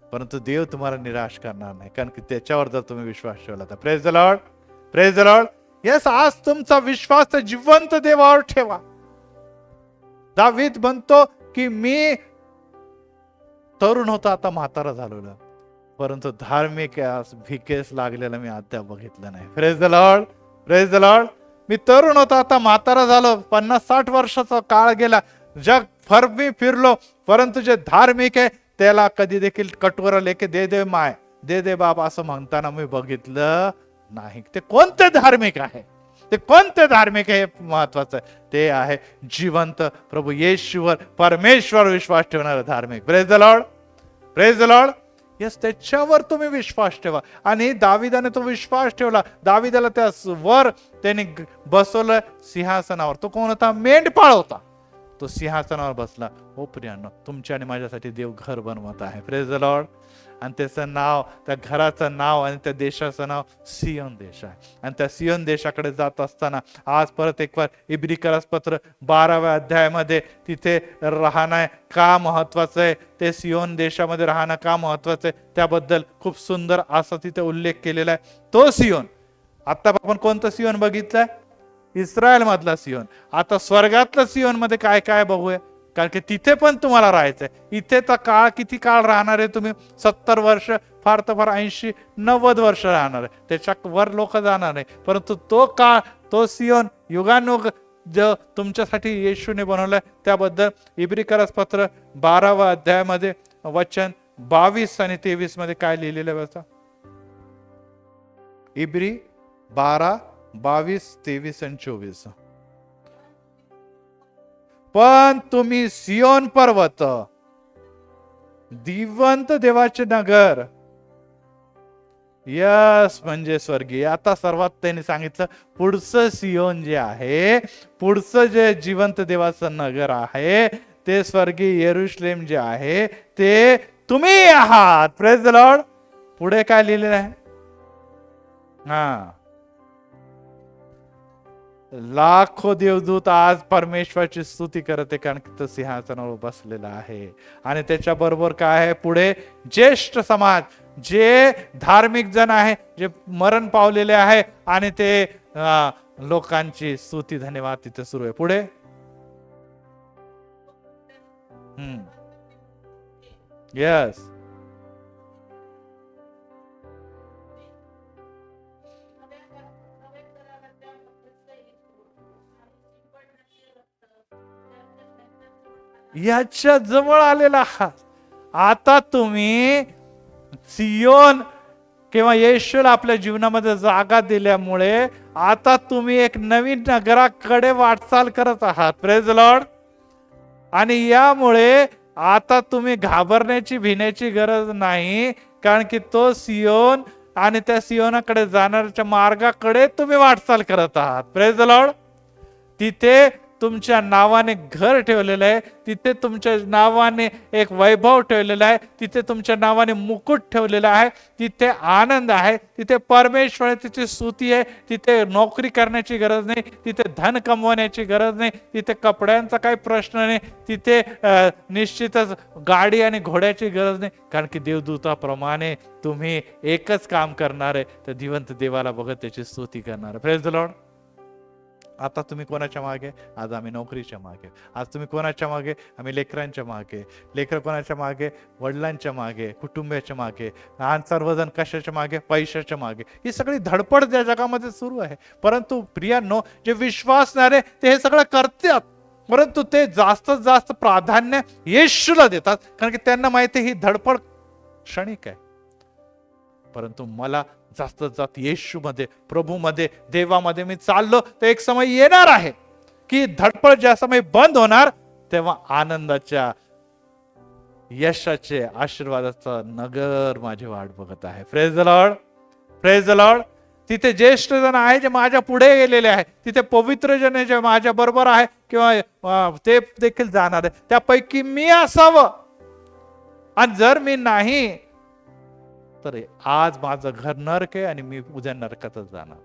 परंतु देव तुम्हाला निराश करणार नाही, कारण की त्याच्यावर जर तुम्ही विश्वास ठेवला तर. Praise the lord, praise the Lord. Yes, आज तुमचा विश्वास जिवंत देवावर ठेवा. दावीद म्हणतो की मी तरुण होता, आता म्हातारा झालेला, परंतु धार्मिक भिकेस लागलेला मी अद्याप बघितलं नाही. Praise the lord, praise the lord. मी तरुण होता, आता म्हातारा झालो, 50-60 वर्षाचा काळ गेला, जग भर मी फिरलो, परंतु जे धार्मिक आहे त्याला कधी देखील कटोरा लेके दे दे माय, दे दे बाप असं म्हणताना मी बघितलं नाही. ते कोणते धार्मिक आहे, ते कोणते धार्मिक आहे महत्वाचं आहे, ते आहे जिवंत प्रभू येशूवर, परमेश्वर विश्वास ठेवणारे धार्मिक. Praise the lord, praise the lord. Yes, त्याच्यावर तुम्ही विश्वास ठेवा. आणि दाविदाने तो विश्वास ठेवला. दाविदाला त्या वर त्याने बसवलं सिंहासनावर. तो कोण होता? मेंढपाळ होता. तो सिंहासनावर बसला. हो प्रियांनो, तुमच्या आणि माझ्यासाठी देव घर बनवत आहे. Praise the Lord. आणि त्याचं नाव, त्या घराचं नाव आणि त्या देशाचं नाव सियोन देश आहे. आणि त्या सियोन देशाकडे जात असताना आज परत एक बार इब्रिकरास पत्र 12व्या अध्यायामध्ये तिथे राहणं का महत्वाचं आहे, ते सियोन देशामध्ये राहणं का महत्वाचं आहे, त्याबद्दल खूप सुंदर असा तिथे उल्लेख केलेला आहे. तो सियोन, आता आपण कोणतं सियोन बघितलंय? इस्रायल मधला सियोन. आता स्वर्गातलं सियोन मध्ये काय काय बघूया, कारण की तिथे पण तुम्हाला राहायचंय. इथे तर काळ किती काळ राहणार आहे तुम्ही? 70 वर्ष, फार तर फार 80-90 वर्ष राहणार आहे, त्याच्या वर लोक जाणार नाही. परंतु तो काळ, तो सियोन युगानुग जो तुमच्यासाठी येशूने बनवलाय, त्याबद्दल इब्रिकरास पत्र 12व्या अध्यायामध्ये वचन 22 आणि 23 मध्ये काय लिहिलेलं आहे बघा. इब्री 12, 22, 23 आणि 24. पण तुम्ही सियोन पर्वत, दिवंत देवाचे नगर, यस म्हणजे स्वर्गीय. आता सर्वात त्यांनी सांगितलं पुढचं सियोन जे आहे, पुढचं जे जिवंत देवाचं नगर आहे, ते स्वर्गीय यरूशलेम जे आहे ते तुम्ही आहात. Praise the Lord. पुढे काय लिहिलेलं आहे? लाखो देवदूत आज परमेश्वराची स्तुती करते, कारण की तो सिंहासनावर बसलेला आहे. आणि त्याच्या बरोबर काय आहे पुढे? ज्येष्ठ समाज, जे धार्मिक जण आहे, जे मरण पावलेले आहे, आणि ते लोकांची स्तुती धन्यवाद तिथे सुरू आहे. पुढे यस, याच्या जवळ आलेला आहात. आता तुम्ही सियोन किंवा येशूला आपल्या जीवनामध्ये जागा दिल्यामुळे आता तुम्ही एक नवीन नगराकडे वाटचाल करत आहात. Praise Lord. आणि यामुळे आता तुम्ही घाबरण्याची, भिण्याची गरज नाही, कारण की तो सियोन आणि त्या सियोनाकडे जाणाऱ्याच्या मार्गाकडे तुम्ही वाटचाल करत आहात. Praise Lord. तिथे तुमच्या नावाने घर ठेवलेलं आहे, तिथे तुमच्या नावाने एक वैभव ठेवलेला आहे, तिथे तुमच्या नावाने मुकुट ठेवलेला आहे, तिथे आनंद आहे, तिथे परमेश्वर, तिथे स्तुती आहे, तिथे नोकरी करण्याची गरज नाही, तिथे धन कमवण्याची गरज नाही, तिथे कपड्यांचा काही प्रश्न नाही, तिथे निश्चितच गाडी आणि घोड्याची गरज नाही, कारण की देवदूताप्रमाणे तुम्ही एकच काम करणार आहे, तर जिवंत देवाला बघत त्याची स्तुती करणार. Praise the Lord. आता तुम्ही कोणाच्या मागे? आज आम्ही नोकरीच्या मागे. आज तुम्ही कोणाच्या मागे? आम्ही लेकरांच्या मागे. लेकर कोणाच्या मागे? वडिलांच्या मागे, कुटुंबाच्या मागे. आज सर्वजण कशाच्या मागे? पैशाच्या मागे. ही सगळी धडपड ज्या जगामध्ये सुरू आहे. परंतु प्रियांनो, जे विश्वासणारे ते हे सगळं करतात, परंतु ते जास्तीत जास्त प्राधान्य येशूला देतात, कारण की त्यांना माहिती ही धडपड क्षणिक आहे. परंतु मला जास्तीत जास्त येशूमध्ये, प्रभूमध्ये, देवामध्ये मी चाललो, तर एक समय येणार आहे की धडपड ज्या समय बंद होणार, तेव्हा आनंदाच्या, यशाचे, आशीर्वादाचा नगर माझी वाट बघत आहे. Praise the lord, praise the Lord. तिथे ज्येष्ठ जण आहे जे माझ्या पुढे गेलेले आहे, तिथे पवित्र जन जे माझ्या बरोबर आहे किंवा ते देखील जाणार आहे, त्यापैकी मी असावं. आणि जर मी नाही तर आज माझं घर नरक आहे आणि मी उद्या नरकातच जाणार.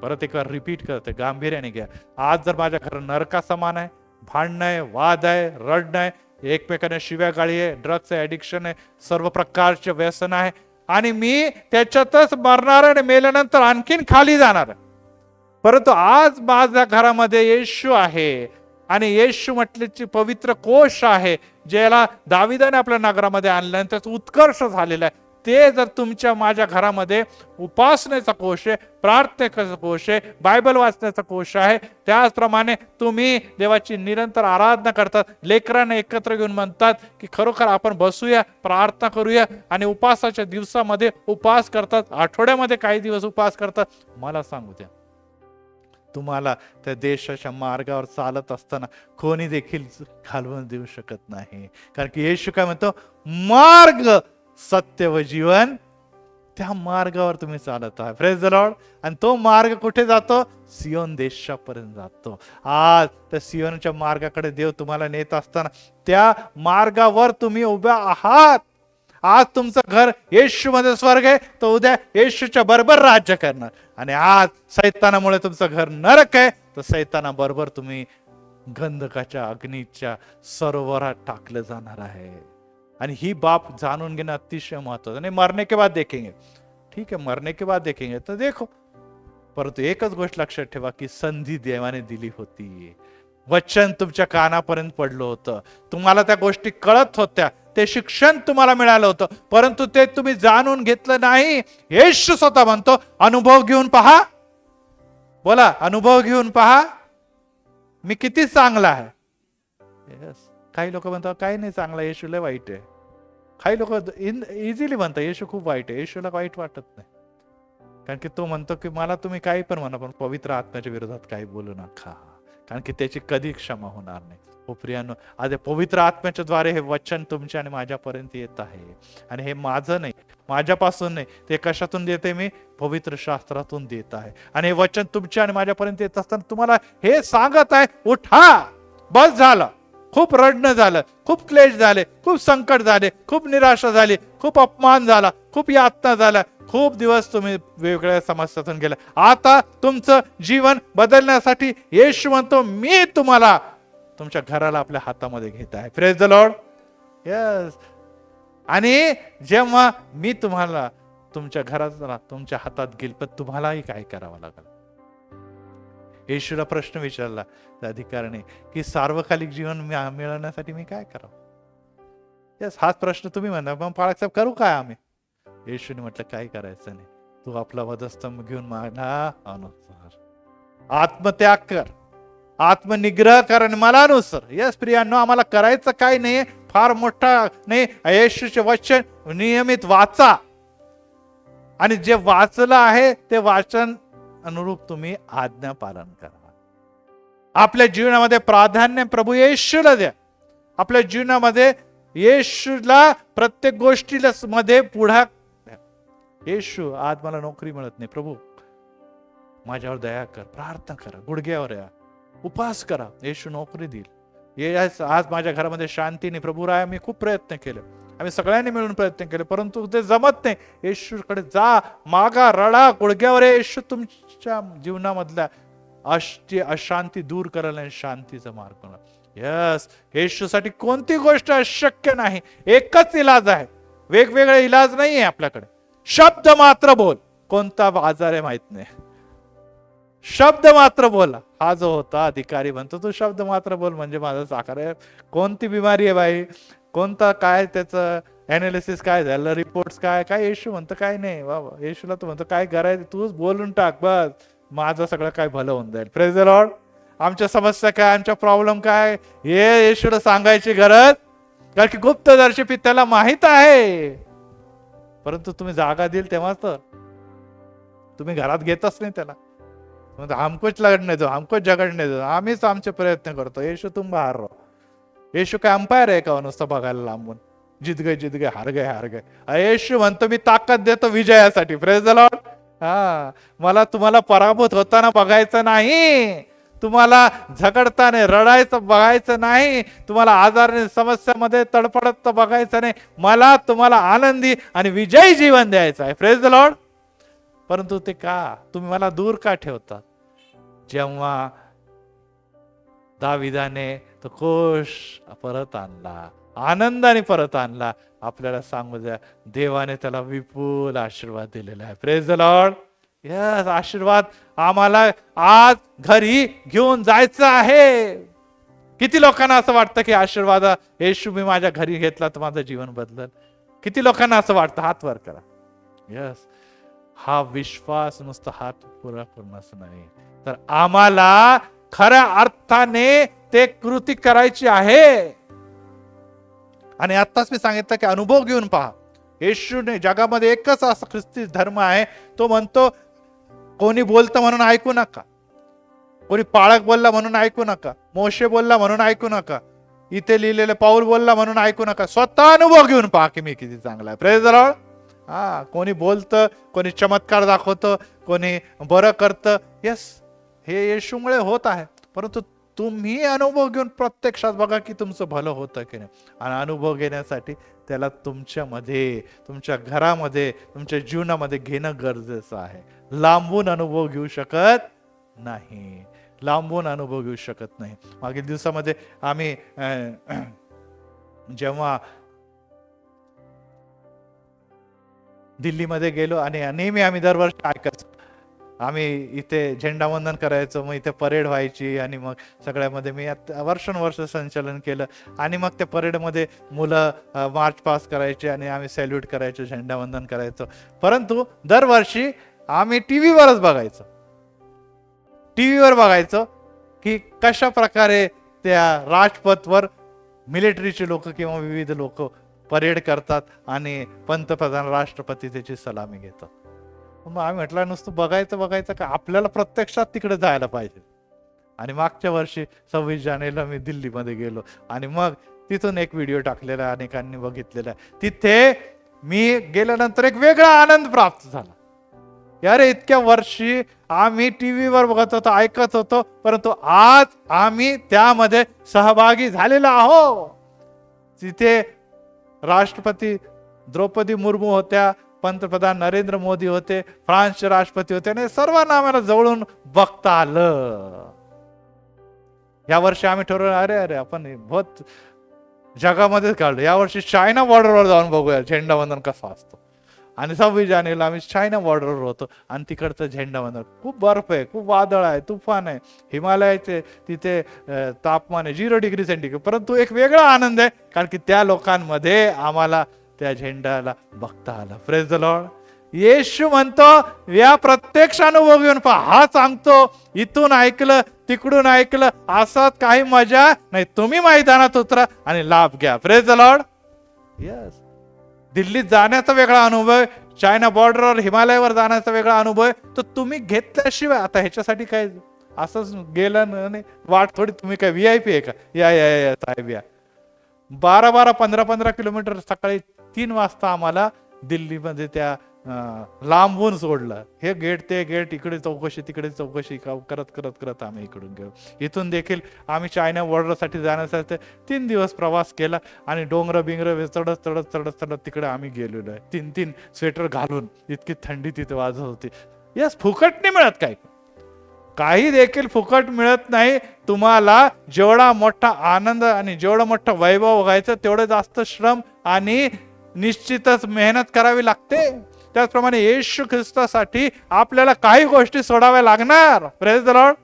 परत एक वेळ रिपीट करते, गांभीर्याने घ्या. आज जर माझ्या घर नरका समान आहे, भांडण आहे, वाद आहे, रडणं आहे, एकमेकांना शिव्या गाळी आहे, ड्रग्स ऍडिक्शन आहे, सर्व प्रकारचे व्यसन आहे आणि मी त्याच्यातच मरणार आणि मेल्यानंतर आणखीन खाली जाणार. परंतु आज माझ्या घरामध्ये येशू आहे आणि येशू म्हटल्याची पवित्र कोश आहे, ज्याला दाविदाने आपल्या नगरामध्ये आणलं, त्याचा उत्कर्ष झालेला आहे. ते जर तुमच्या माझ्या घरामध्ये उपासनेचा कोश आहे, प्रार्थनेचा कोश आहे, बायबल वाचण्याचा कोश आहे, त्याचप्रमाणे तुम्ही देवाची निरंतर आराधना करतात, लेकरांना एकत्र घेऊन म्हणतात की खरोखर आपण बसूया, प्रार्थना करूया आणि उपासाच्या दिवसामध्ये उपवास करतात, आठवड्यामध्ये काही दिवस उपवास करतात, मला सांगू द्या, तुम्हाला त्या देशाच्या मार्गावर चालत असताना कोणी देखील घालवून देऊ शकत नाही. कारण की येशू काय म्हणतो, मार्ग, सत्य व जीवन, त्या मार्गावर तुम्ही चालत आहे. Praise the Lord. आणि तो मार्ग कुठे जातो? सियोन देशापर्यंत जातो. आज त्या सियोनच्या मार्गाकडे देव तुम्हाला नेत असताना त्या मार्गावर तुम्ही उभ्या आहात. आज तुमचं घर येशू मध्ये स्वर्ग आहे, तर उद्या येशूच्या बरोबर राज्य करणार. आणि आज सैतानामुळे तुमचं घर नरक आहे, तर सैताना बरोबर तुम्ही गंधकाच्या अग्नीच्या सरोवरात टाकलं जाणार आहे. आणि ही बाब जाणून घेणं अतिशय महत्वाचं. आणि मरने के बाद देखेंगे, ठीक है, मरने के बाद देखेंगे तर देखो, परंतु एकच गोष्ट लक्षात ठेवा की संधी देवाने दिली होती, वचन तुमच्या कानापर्यंत पडलं होतं, तुम्हाला त्या गोष्टी कळत होत्या, ते शिक्षण तुम्हाला मिळालं होतं, परंतु ते तुम्ही जाणून घेतलं नाही. येशू स्वतः म्हणतो, अनुभव घेऊन पहा. बोला, अनुभव घेऊन पहा मी किती चांगला आहे. yes. काही लोक म्हणतात काही नाही चांगला, येशू लय वाईट आहे. काही लोक इझिली म्हणतात येशू खूप वाईट आहे. येशूला वाईट वाटत नाही, कारण की तो म्हणतो की मला तुम्ही काही पण म्हणा, पण पवित्र आत्म्याच्या विरोधात काही बोलू नका, कारण की त्याची कधी क्षमा होणार नाही. हो प्रियानो, आज पवित्र आत्म्याच्या द्वारे हे वचन तुमच्या आणि माझ्यापर्यंत येत आहे. आणि हे माझं नाही, माझ्यापासून नाही, ते कशातून देते? मी पवित्र शास्त्रातून देत आहे. आणि हे वचन तुमच्या आणि माझ्यापर्यंत येत असताना तुम्हाला हे सांगत आहे, उठा, बस झालं, खूप रडणं झालं, खूप क्लेश झाले, खूप संकट झाले, खूप निराशा झाली, खूप अपमान झाला, खूप यातना झाला, खूप दिवस तुम्ही वेगवेगळ्या समस्यातून गेला. आता तुमचं जीवन बदलण्यासाठी येशू म्हणतो, मी तुम्हाला तुमच्या घराला आपल्या हातामध्ये घेत आहे. Praise the lord. यस. आणि जेव्हा मी तुम्हाला तुमच्या घरात तुमच्या हातात घेईल, पण तुम्हालाही काय करावं लागेल. येशूला प्रश्न विचारला त्या अधिकाऱ्याने की सार्वकालिक जीवन मिळवण्यासाठी मी काय करावं. यस, हाच प्रश्न तुम्ही म्हणता, पण पाळक साहेब करू काय आम्ही? येशूने म्हटलं काही करायचं नाही, तू आपला वधस्तंभ घेऊन माझ्या अनुसार आत्मत्याग कर, आत्मनिग्रह कर आणि मला अनुसर. यस प्रियांनो, आम्हाला करायचं काही नाही, फार मोठा नाही. येशूचे वचन नियमित वाचा आणि जे वाचलं आहे ते वाचन अनुरूप तुम्ही आज्ञा पालन करा. आपल्या जीवनामध्ये प्राधान्य प्रभू येशूला द्या. आपल्या जीवनामध्ये येशूला प्रत्येक गोष्टीला मध्ये पुढा द्या. येशू, आज मला नोकरी मिळत नाही, प्रभू माझ्यावर दया कर, प्रार्थना करा, गुडघ्यावर या, उपवास करा, येशू नोकरी देईल. आज माझ्या घरामध्ये शांती नाही, प्रभू राया, मी खूप प्रयत्न केले, आम्ही सगळ्यांनी मिळून प्रयत्न केले, परंतु ते जमत नाही. येशूकडे जा, मागा, रडा, गुडघ्यावर. येशू तुमच्या जीवनामधल्या अशांती दूर करायला शांतीचा मार्ग. यस, येशूसाठी कोणती गोष्ट अशक्य नाही. एकच इलाज आहे, वेगवेगळे इलाज नाहीये आपल्याकडे. शब्द मात्र बोल. कोणता आजार आहे माहित नाही, शब्द मात्र बोला. हा जो होता अधिकारी म्हणतो, तू शब्द मात्र बोल म्हणजे माझा साखर आहे. कोणती बिमारी आहे बाई, कोणता काय त्याचं अनालिसिस काय झालं, रिपोर्ट्स काय काय. येशू म्हणतो काय नाही बाबा. येशूला तू म्हणतो काय करायचं तूच बोलून टाक, बस माझं सगळं काय भलं होऊन जाईल. Praise the Lord. आमच्या समस्या काय, आमच्या प्रॉब्लेम काय, हे येशूला सांगायची गरज, कारण की गुप्तदर्शी पित्याला माहित आहे. परंतु तुम्ही जागा देईल तेव्हाच तर. तुम्ही घरात घेतच नाही त्याला. हमकोच लढणे दो, हमकोच झगडणे दो, आम्हीच आमचे प्रयत्न करतो. येशू तुम बाहेर राहो. येशू काय अंपायर आहे का नुसतं बघायला लांबून, जित गए हार गए हार गए. येशू म्हणतो मी ताकद देतो विजयासाठी. Praise the Lord. मला तुम्हाला पराभूत होताना बघायचं नाही, तुम्हाला झगडताना रडायचं बघायचं नाही, तुम्हाला आजाराने समस्यामध्ये तडफडत बघायचं नाही. मला तुम्हाला आनंदी आणि विजयी जीवन द्यायचं आहे. Praise the Lord. परंतु ते का तुम्ही मला दूर का ठेवता? जेव्हा दाविदाने तो कोश परत आणला, आनंदाने परत आणला, आपल्याला सांगू द्या देवाने त्याला विपुल आशीर्वाद दिलेला आहे. Praise the lord. यस, आशीर्वाद आम्हाला आज घरी घेऊन जायचं आहे. किती लोकांना असं वाटतं की आशीर्वाद येशू मी माझ्या घरी घेतला तर माझं जीवन बदलल? किती लोकांना असं वाटतं? हात वर करा. यस, हा विश्वास नुसतं हात पुरा करूनच नाही, तर आम्हाला खऱ्या अर्थाने ते कृती करायची आहे. आणि आत्ताच मी सांगितलं की अनुभव घेऊन पहा. येशूने जगामध्ये एकच असा ख्रिस्ती धर्म आहे, तो म्हणतो कोणी बोलतं म्हणून ऐकू नका, कोणी पाळक बोलला म्हणून ऐकू नका, मोशे बोलला म्हणून ऐकू नका, इथे लिहिलेले पाऊल बोलला म्हणून ऐकू नका. स्वतः अनुभव घेऊन पहा की मी किती चांगला आहे. Praise the Lord. कोणी बोलतं, कोणी चमत्कार दाखवतं, कोणी बरं करतं. यस, हे येशूमुळे होत आहे. परंतु तुम्ही अनुभव घेऊन प्रत्यक्षात बघा की तुमचं भलं होतं की नाही. आणि अनुभव घेण्यासाठी त्याला तुमच्यामध्ये, तुमच्या घरामध्ये, तुमच्या जीवनामध्ये घेणं गरजेचं आहे. लांबून अनुभव घेऊ शकत नाही, लांबून अनुभव घेऊ शकत नाही. मागील दिवसामध्ये आम्ही जेव्हा दिल्लीमध्ये गेलो आणि नेहमी आम्ही दरवर्षी ऐकायचो, आम्ही इथे झेंडावंदन करायचो, मग इथे परेड व्हायची आणि मग सगळ्यामध्ये मी वर्षानुवर्ष संचलन केलं. आणि मग त्या परेडमध्ये मुलं मार्च पास करायचे आणि आम्ही सॅल्यूट करायचो, झेंडावंदन करायचो. परंतु दरवर्षी आम्ही टीव्हीवरच बघायचो, टीव्हीवर बघायचो की कशा प्रकारे त्या राजपथवर मिलिटरीचे लोक किंवा विविध लोक परेड करतात आणि पंतप्रधान, राष्ट्रपती त्याची सलामी घेतात. मग आम्ही म्हटलं नुसतं बघायचं का, आपल्याला प्रत्यक्षात तिकडे जायला पाहिजे. आणि मागच्या वर्षी 26 जानेवारीला मी दिल्लीमध्ये गेलो आणि मग तिथून एक व्हिडिओ टाकलेला अनेकांनी बघितलेला. तिथे मी गेल्यानंतर एक वेगळा आनंद प्राप्त झाला. अरे इतक्या वर्षी आम्ही टीव्हीवर बघत होतो, ऐकत होतो, परंतु आज आम्ही त्यामध्ये सहभागी झालेलो आहोत. तिथे राष्ट्रपती द्रौपदी मुर्मू होत्या, पंतप्रधान नरेंद्र मोदी होते, फ्रान्सचे राष्ट्रपती होते, आणि सर्वांना आम्हाला जवळून बघता आलं. या वर्षी आम्ही ठरवलं अरे आपण बहुत जगामध्येच काढलो, यावर्षी चायना बॉर्डरवर जाऊन बघूया झेंडावंदन कसा असतो. आणि 26 जानेवारीला आम्ही चायना बॉर्डरवर होतो आणि तिकडचं झेंडावंदन, खूप बर्फ आहे, खूप वादळ आहे, तुफान आहे, हिमालयाचे तिथे तापमान आहे 0 डिग्री सेंटीग्रेड, परंतु एक वेगळा आनंद आहे कारण की त्या लोकांमध्ये आम्हाला त्या झेंड्याला बघता आलं. Praise the Lord. येशू म्हणतो या प्रत्यक्ष अनुभव घेऊन पहा. हा सांगतो इथून ऐकलं तिकडून ऐकलं असं काही मजा नाही, तुम्ही मैदानात उतरा आणि लाभ घ्या. Praise the lord. यस, दिल्लीत जाण्याचा वेगळा अनुभव आहे, चायना बॉर्डरवर हिमालयावर जाण्याचा वेगळा अनुभव आहे, तो तुम्ही घेतल्याशिवाय आता ह्याच्यासाठी काय असंच गेलं नाही वाट थोडी, तुम्ही काय VIP आहे का? या साहेब या. 12 15 किलोमीटर सकाळी 3 वाजता आम्हाला दिल्लीमध्ये त्या लांबून सोडलं. हे गेट ते गेट, इकडे चौकशी तिकडे चौकशी करत करत करत आम्ही इकडून गेलो. इथून देखील आम्ही चायना बॉर्डरसाठी जाण्यासाठी 3 दिवस प्रवास केला आणि डोंगर बिंगर चढत चढत चढत चढत तिकडे आम्ही गेलेलो आहे. 3 स्वेटर घालून, इतकी थंडी तिथे वाजत होती. यस, फुकट नाही मिळत, काही देखील फुकट मिळत नाही. तुम्हाला जेवढा मोठा आनंद आणि जेवढा मोठा वैभव बघायचं तेवढं जास्त श्रम आणि निश्चितच मेहनत करावी लागते. त्याचप्रमाणे येशू ख्रिस्तासाठी आपल्याला काही गोष्टी सोडाव्या लागणार. Praise the Lord.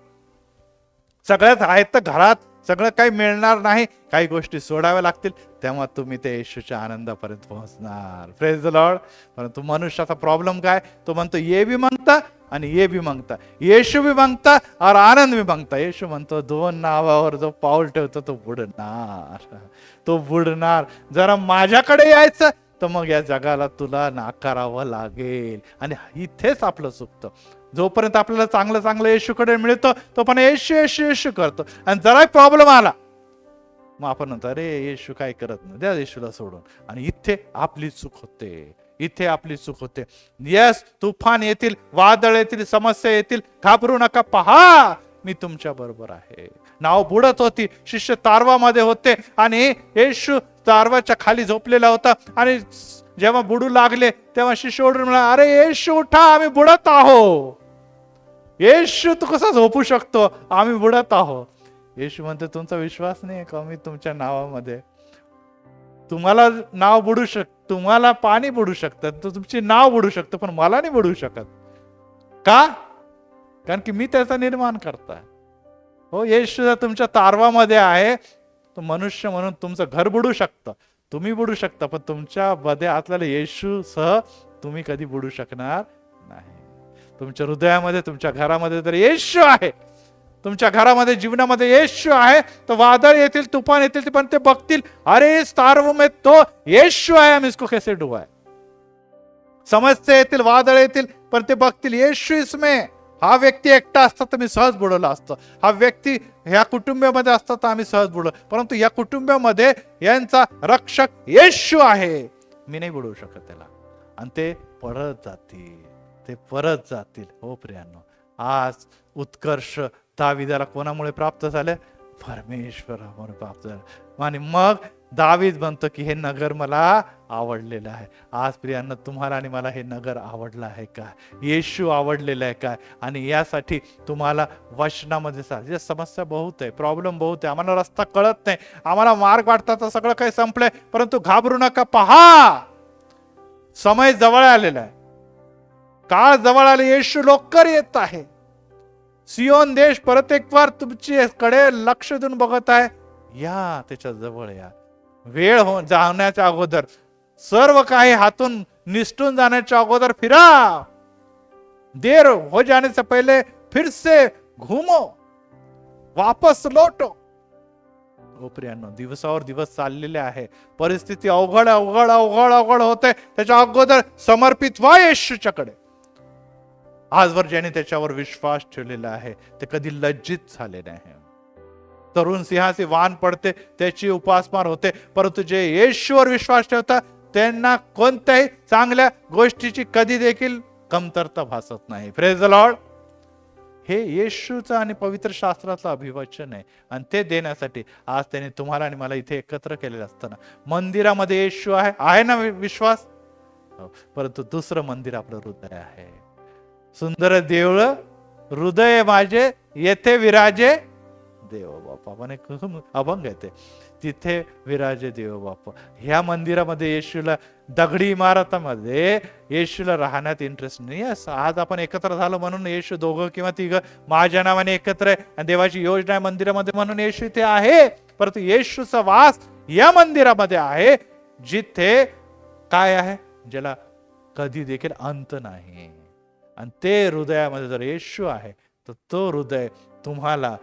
सगळ्यात आहेत तर घरात सगळं काही मिळणार नाही, काही गोष्टी सोडाव्या लागतील, तेव्हा तुम्ही त्या येशूच्या आनंदापर्यंत पोहोचणार. Praise the Lord. परंतु मनुष्याचा प्रॉब्लेम काय, तो म्हणतो ये भी मागता आणि ये भी मागता, येशू भी मागता और आनंद भी मागता. येशू म्हणतो 2 नावावर जो पाऊल ठेवतो तो बुडणार, तो बुडणार. जरा माझ्याकडे यायचं तर मग या जगाला तुला नाकारावं लागेल. आणि इथेच आपलं चुकतं. जोपर्यंत आपल्याला चांगलं चांगलं येशूकडे मिळतं तो पण येशू येशू येशू करतो, आणि जरा प्रॉब्लेम आला मग आपण म्हणतो अरे येशू काय करत नाही, द्या येशूला सोडून. आणि इथे आपली चूक होते, इथे आपली चूक होते. यस, तुफान येतील, वादळ येतील, समस्या येतील, घाबरू नका, पहा मी तुमच्या बरोबर आहे. नाव बुडत होती, शिष्य तारवामध्ये होते आणि येशू तारवाच्या खाली झोपलेला होता आणि जेव्हा बुडू लागले तेव्हा शिष्य ओरडून म्हणाले, अरे येशू उठा, आम्ही बुडत आहो. येशू तू कसा झोपू शकतो, आम्ही बुडत आहो. येशू म्हणते, तुमचा विश्वास नाही का मी तुमच्या नावामध्ये? तुम्हाला नाव बुडू तुम्हाला पाणी बुडू शकतं, तुमची नाव बुडू शकतं, पण मला नाही बुडू शकत. का? कारण की मी त्याचा निर्माण करता. हो, येशू जर तुमच्या तारवामध्ये आहे, तो मनुष्य म्हणून तुमचं घर बुडू शकतं, तुम्ही बुडू शकता, पण तुमच्या मध्ये असलेल्या येशू सह तुम्ही कधी बुडू शकणार नाही. तुमच्या हृदयामध्ये, तुमच्या घरामध्ये जर येशू आहे, तुमच्या घरामध्ये, जीवनामध्ये येशू आहे, तर वादळ येतील, तुफान येतील, पण ते बघतील, अरे इस तारव में तो येशू आहे, हम इसको कैसे डुबाए. समस्या येतील, वादळ येतील, पण ते बघतील येशू इसमें. हा व्यक्ती एकटा असता तर मी सहज बुडवला असतो, हा व्यक्ती ह्या कुटुंबामध्ये असता तर आम्ही सहज बुडलो, परंतु या कुटुंबामध्ये यांचा रक्षक येशू आहे, मी नाही बुडवू शकत त्याला. आणि ते परत जातील, ते परत जातील. हो प्रियांनो, आज उत्कर्ष दाविदाला कोणामुळे प्राप्त झाले? परमेश्वरामुळे प्राप्त झाले. आणि मग दावीद म्हणतो की हे नगर मला आवडलेलं आहे. आज प्रियांनो, तुम्हाला आणि मला हे नगर आवडलं आहे का? येशू आवडलेलं आहे काय? आणि यासाठी तुम्हाला वचनामध्ये समस्या बहुत आहे, प्रॉब्लेम बहुत आहे, आम्हाला रस्ता कळत नाही, आम्हाला मार्ग वाटतात, सगळं काही संपलंय, परंतु घाबरू नका, पहा समय जवळ आलेला आहे, काळ जवळ आले, येशू लवकर येत आहे. सियोन देश परत एक वार तुमची कडे लक्ष देऊन बघत आहे. या त्याच्या जवळ या. वेळ जाण्याच्या अगोदर, सर्व काही हातून निसटून जाण्याच्या अगोदर फिरा. देर हो जाने से पहले फिर से घूमो, वापस लौटो. हो प्रियांनो, दिवसावर दिवस चाललेले आहे, परिस्थिती अवघड अवघड अवघड अवघड होते, त्याच्या अगोदर समर्पित व्हा येशूच्याकडे. आजवर ज्याने त्याच्यावर विश्वास ठेवलेला आहे ते कधी लज्जित झाले नाही. तरुण सिंहाचे वान पडते, त्याची उपासमार होते, परंतु जे येशूवर विश्वास ठेवतात त्यांना कोणत्याही चांगल्या गोष्टीची कधी देखील कमतरता भासत नाही. Praise the Lord. हे येशूचं आणि पवित्र शास्त्राचं अभिवचन आहे, आणि ते देण्यासाठी आज त्याने तुम्हाला आणि मला इथे एकत्र केलेलं असताना, मंदिरामध्ये येशू आहे ना विश्वास, परंतु दुसरं मंदिर आपलं हृदय आहे. सुंदर देवळ हृदय माझे, येथे विराजे देव बापा. पण एक अभंग येते, तिथे विराजे देव बापा. ह्या मंदिरामध्ये येशूला, दगडी इमारतामध्ये येशूला राहण्यात इंटरेस्ट नाही. आज आपण एकत्र झालो म्हणून येशू दोघं किंवा तिघं माझ्या नावाने एकत्र आहे, आणि देवाची योजना आहे मंदिरामध्ये म्हणून येशू इथे आहे, परंतु येशूचा वास या मंदिरामध्ये आहे, जिथे काय आहे, ज्याला कधी देखील अंत नाही. आणि ते हृदयामध्ये जर येशू आहे, तर तो हृदय तुम्हाला,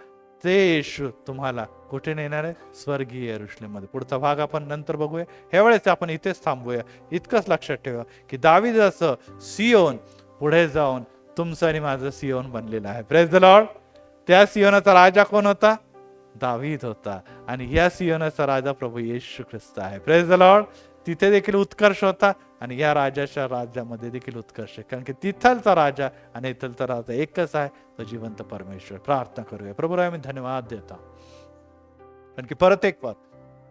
ते येशू तुम्हाला कुठे नेणार आहे? स्वर्गीय यरुशलेममध्ये. पुढचा भाग आपण नंतर बघूया, ह्या वेळेस आपण इथेच थांबूया. इतकंच लक्षात ठेवा की दावीदाचं सियोन पुढे जाऊन तुमचं आणि माझं सियोन बनलेलं आहे. Praise the Lord. त्या सियोनाचा राजा कोण होता? दावीद होता, आणि या सियोनाचा राजा प्रभू येशू ख्रिस्त आहे. Praise the Lord. तिथे देखील उत्कर्ष होता, आणि या राजाच्या राज्यामध्ये देखील उत्कर्ष आहे, कारण की तिथलचा राजा आणि इथलचा राजा एकच आहे, तो जिवंत परमेश्वर. प्रार्थना करूया. प्रभूला आम्ही धन्यवाद देतो, कारण की परत एक वार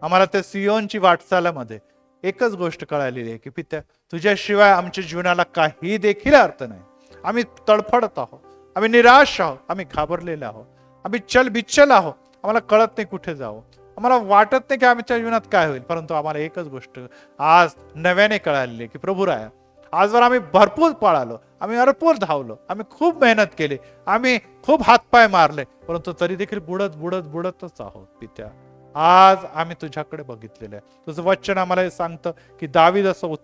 आम्हाला त्या सियोनची वाटचालामध्ये एकच गोष्ट कळालेली आहे की पित्या, तुझ्याशिवाय आमच्या जीवनाला काही देखील अर्थ नाही. आम्ही तडफडत आहोत, आम्ही निराश आहोत, आम्ही घाबरलेले आहोत, आम्ही चलबिचल आहोत, आम्हाला कळत नाही कुठे जावं, आम्हाला वाटत नाही की आमच्या जीवनात काय होईल. परंतु आम्हाला एकच गोष्ट आज नव्याने कळालेली की प्रभू राया, आजवर आम्ही भरपूर पळालो, आम्ही भरपूर धावलो, आम्ही खूप मेहनत केली, आम्ही खूप हातपाय मारले, परंतु तरी देखील बुडत बुडत बुडतच आहोत. पित्या, आज आम्ही तुझ्याकडे बघितलेलं आहे. तुझं वचन आम्हाला हे सांगतं की दावीद असं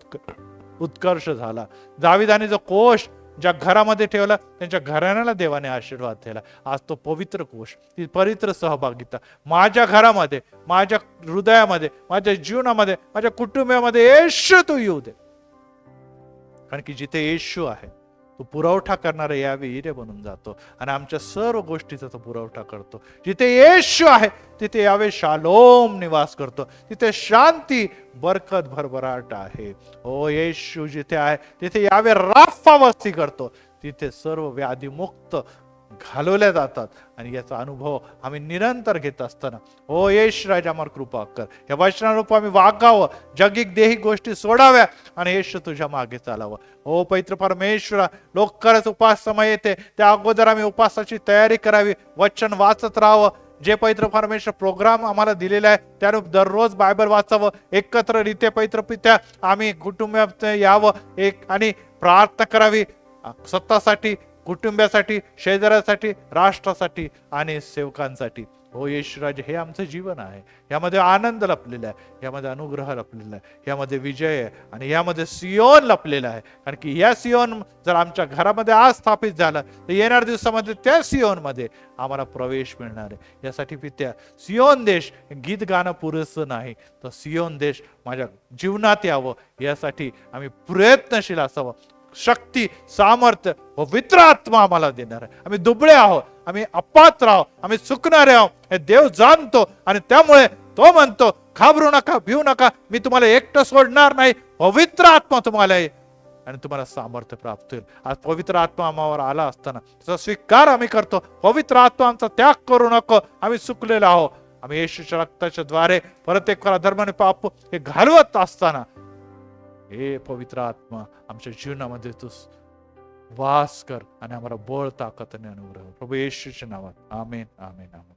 उत्कर्ष झाला. दावीदाने जो कोश ज्या घरामध्ये ठेवला, त्यांच्या घराण्याला देवाने आशीर्वाद दिला. आज तो पवित्र कोश, ती पवित्र सहभागिता माझ्या घरामध्ये, माझ्या हृदयामध्ये, माझ्या जीवनामध्ये, माझ्या कुटुंबामध्ये येशू तू येऊ दे. कारण की जिथे येशू आहे तो पुरवठा करणारा यावे इरे बनून जातो आणि आमच्या सर्व गोष्टीचा तो पुरवठा करतो. जिथे येशू आहे तिथे यावे शालोम निवास करतो, तिथे शांती बरकत भरभराट आहे. ओ येशू जिथे आहे तिथे यावे राफा वस्ती करतो, तिथे सर्व व्याधीमुक्त घालवल्या जातात. आणि याचा अनुभव आम्ही निरंतर घेत असताना ओ येश राजा आम्हाला कृपा कर, या वचनारूप आम्ही वागावं, जगिक देही गोष्टी सोडाव्या आणि येशू तुझ्या मागे चालावं. ओ पवित्र परमेश्वरा, लवकरच उपास समय येते, त्या अगोदर आम्ही उपासाची तयारी करावी, वचन वाचत राहावं. जे पवित्र परमेश्वर प्रोग्राम आम्हाला दिलेला आहे त्यानुसार दररोज बायबल वाचावं, एकत्र रीते पवित्र पित्या आम्ही कुटुंबात यावं एक आणि प्रार्थना करावी, स्वतःसाठी, कुटुंबासाठी, शेजाऱ्यासाठी, राष्ट्रासाठी आणि सेवकांसाठी. हो येशूराज, हे आमचं जीवन आहे. यामध्ये आनंद लपलेला आहे, यामध्ये अनुग्रह लपलेला आहे, यामध्ये विजय आहे आणि यामध्ये सियोन लपलेला आहे. कारण की या सियोन जर आमच्या घरामध्ये आज स्थापित झाला तर येणाऱ्या दिवसामध्ये त्या सियोन मध्ये आम्हाला प्रवेश मिळणार आहे. यासाठी पित्या सियोन देश गीत गाणं पुरेसं नाही, तर सियोन देश माझ्या जीवनात यावं यासाठी आम्ही प्रयत्नशील असावं. शक्ती, सामर्थ्य, पवित्र आत्मा आम्हाला देणार आहे. आम्ही दुबळे आहोत, आम्ही अपात्र आहोत, आम्ही चुकणारे आहोत, हे देव जाणतो आणि त्यामुळे तो म्हणतो घाबरू नका, भिवू नका, मी तुम्हाला एकटं सोडणार नाही. पवित्र आत्मा तुम्हाला येईल आणि तुम्हाला सामर्थ्य प्राप्त होईल. आज पवित्र आत्मा आम्हावर आला असताना त्याचा स्वीकार आम्ही करतो. पवित्र आत्मा आमचा त्याग करू नको, आम्ही चुकलेलो आहोत. आम्ही येशूच्या रक्ताच्या द्वारे परत एक धर्माने पाप हे घालवत असताना हे पवित्र आत्मा आमच्या जीवनामध्ये तू वास कर आणि आम्हाला बळ, ताकद आणि अनुग्रह प्रभू येशूच्या नावात. आमेन, आमेन, आमेन.